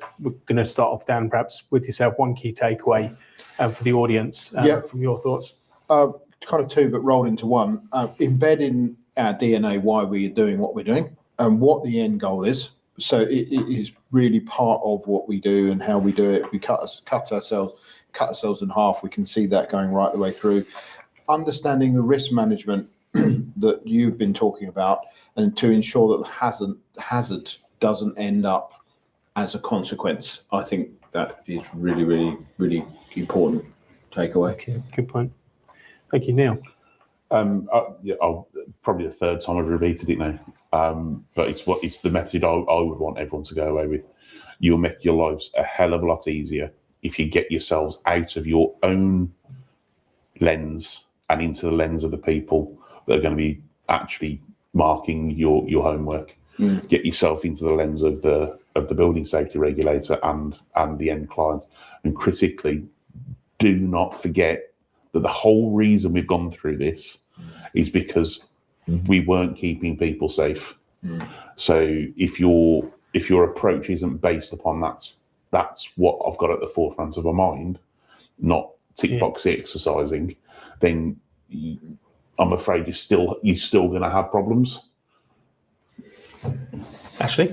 to start off, Dan, perhaps with yourself, one key takeaway for the audience from your thoughts. Kind of two, but rolled into one. Embed in our DNA why we are doing what we're doing and what the end goal is. So it is really part of what we do and how we do it. We cut ourselves in half. We can see that going right the way through. Understanding the risk management that you've been talking about, and to ensure that the hazard doesn't end up as a consequence. I think that is really, really, really important takeaway. Okay, good point. Thank you, Neil. I'll probably the third time I've repeated it now, but it's the method I would want everyone to go away with. You'll make your lives a hell of a lot easier if you get yourselves out of your own lens and into the lens of the people that are going to be actually marking your homework. Get yourself into the lens of the Building Safety Regulator and the end client, and critically, do not forget that the whole reason we've gone through this is because we weren't keeping people safe. So if your approach isn't based upon that's what I've got at the forefront of my mind, not tick box exercising, then I'm afraid you're still going to have problems. Ashley?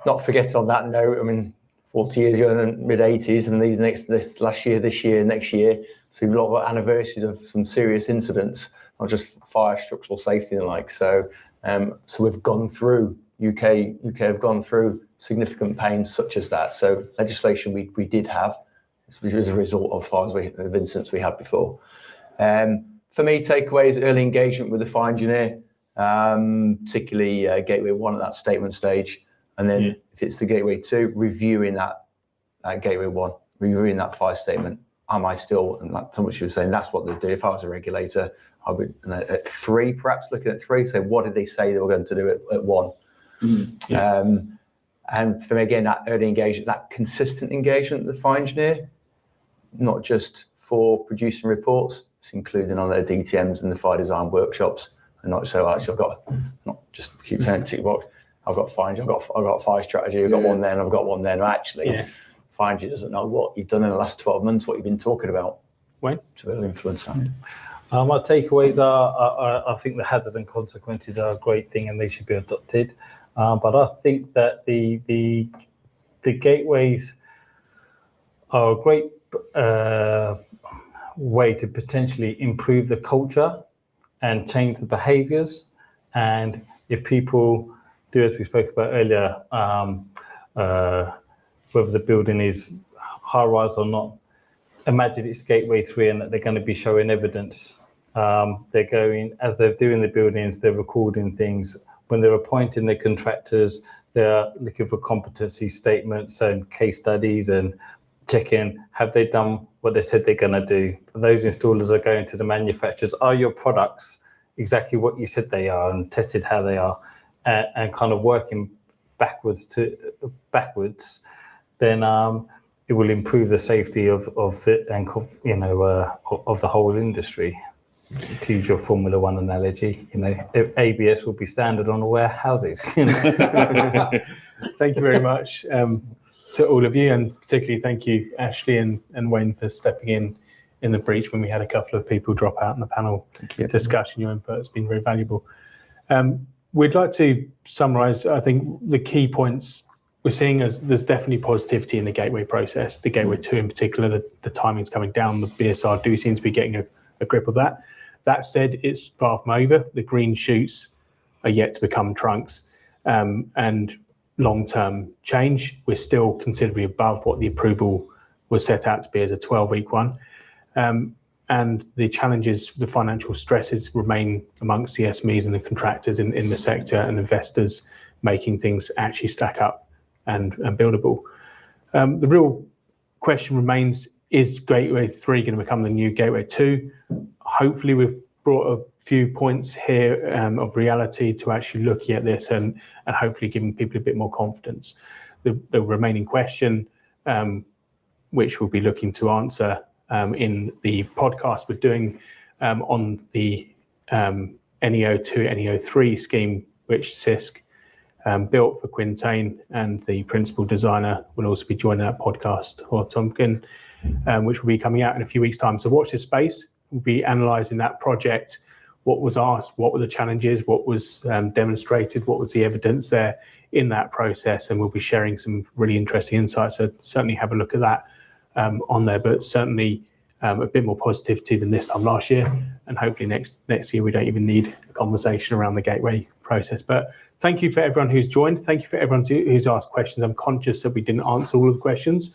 Not forget on that note, I mean, 40 years ago in the mid-80s, and this last year, this year, next year, so a lot of anniversaries of some serious incidents, not just fire, structural safety and the like. So we've gone through, UK have gone through significant pain such as that. So legislation we did have, which was a result of of incidents we had before. For me, takeaways, early engagement with the fire engineer, particularly Gateway 1 at that statement stage. And then if it's the Gateway 2, reviewing that Gateway 1, reviewing that fire statement. Am I still, and like Thomas was saying, that's what they do. If I was a regulator, I would, at 3, perhaps looking at 3, say, what did they say they were going to do at 1? And for me, again, that early engagement, that consistent engagement with the fire engineer, not just for producing reports, it's including on their DTMs and the fire design workshops, and not so actually I've got, not just keep saying tick box, I've got fire engineer, I've got fire strategy, I've got one then, I've got one then. Actually, fire engineer doesn't know what you've done in the last 12 months, what you've been talking about. Wayne? To really influence that. My takeaways are, I think the hazards and consequences are a great thing and they should be adopted. But I think that the gateways are a great way to potentially improve the culture and change the behaviours. And if people do, as we spoke about earlier, whether the building is high-rise or not, imagine it's Gateway 3 and that they're going to be showing evidence. They're going, as they're doing the buildings, they're recording things. When they're appointing the contractors, they're looking for competency statements and case studies and checking, have they done what they said they're going to do? Those installers are going to the manufacturers. Are your products exactly what you said they are, and tested how they are? and kind of working backwards, then it will improve the safety of the of the whole industry. To use your Formula One analogy, ABS will be standard on all warehouses. Thank you very much to all of you, and particularly thank you, Ashley and Wayne, for stepping in the breach when we had a couple of people drop out in the panel discussion. Your input has been very valuable. We'd like to summarise, I think, the key points we're seeing as there's definitely positivity in the Gateway process, the Gateway 2 in particular, the timing's coming down, the BSR do seem to be getting a grip of that. That said, it's far from over. The green shoots are yet to become trunks, and long-term change, we're still considerably above what the approval was set out to be as a 12-week one. And the challenges, the financial stresses remain amongst the SMEs and the contractors in the sector, and investors making things actually stack up and buildable. The real question remains, is Gateway 3 going to become the new Gateway 2? Hopefully we've brought a few points here of reality to actually looking at this and hopefully giving people a bit more confidence. The remaining question, which we'll be looking to answer in the podcast we're doing on the NEO2, NEO3 scheme, which CISC built for Quintain, and the principal designer will also be joining that podcast, or Tomkin, which will be coming out in a few weeks' time. So watch this space. We'll be analysing that project, what was asked, what were the challenges, what was demonstrated, what was the evidence there in that process, and we'll be sharing some really interesting insights. So certainly have a look at that on there, but certainly a bit more positivity than this time last year, and hopefully next year we don't even need a conversation around the Gateway process. But thank you for everyone who's joined. Thank you for everyone who's asked questions. I'm conscious that we didn't answer all of the questions.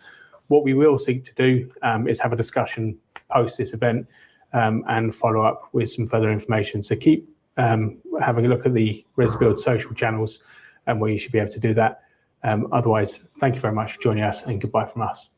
What we will seek to do is have a discussion post this event and follow up with some further information. So keep having a look at the ResBuild social channels and where you should be able to do that. Otherwise, thank you very much for joining us, and goodbye from us.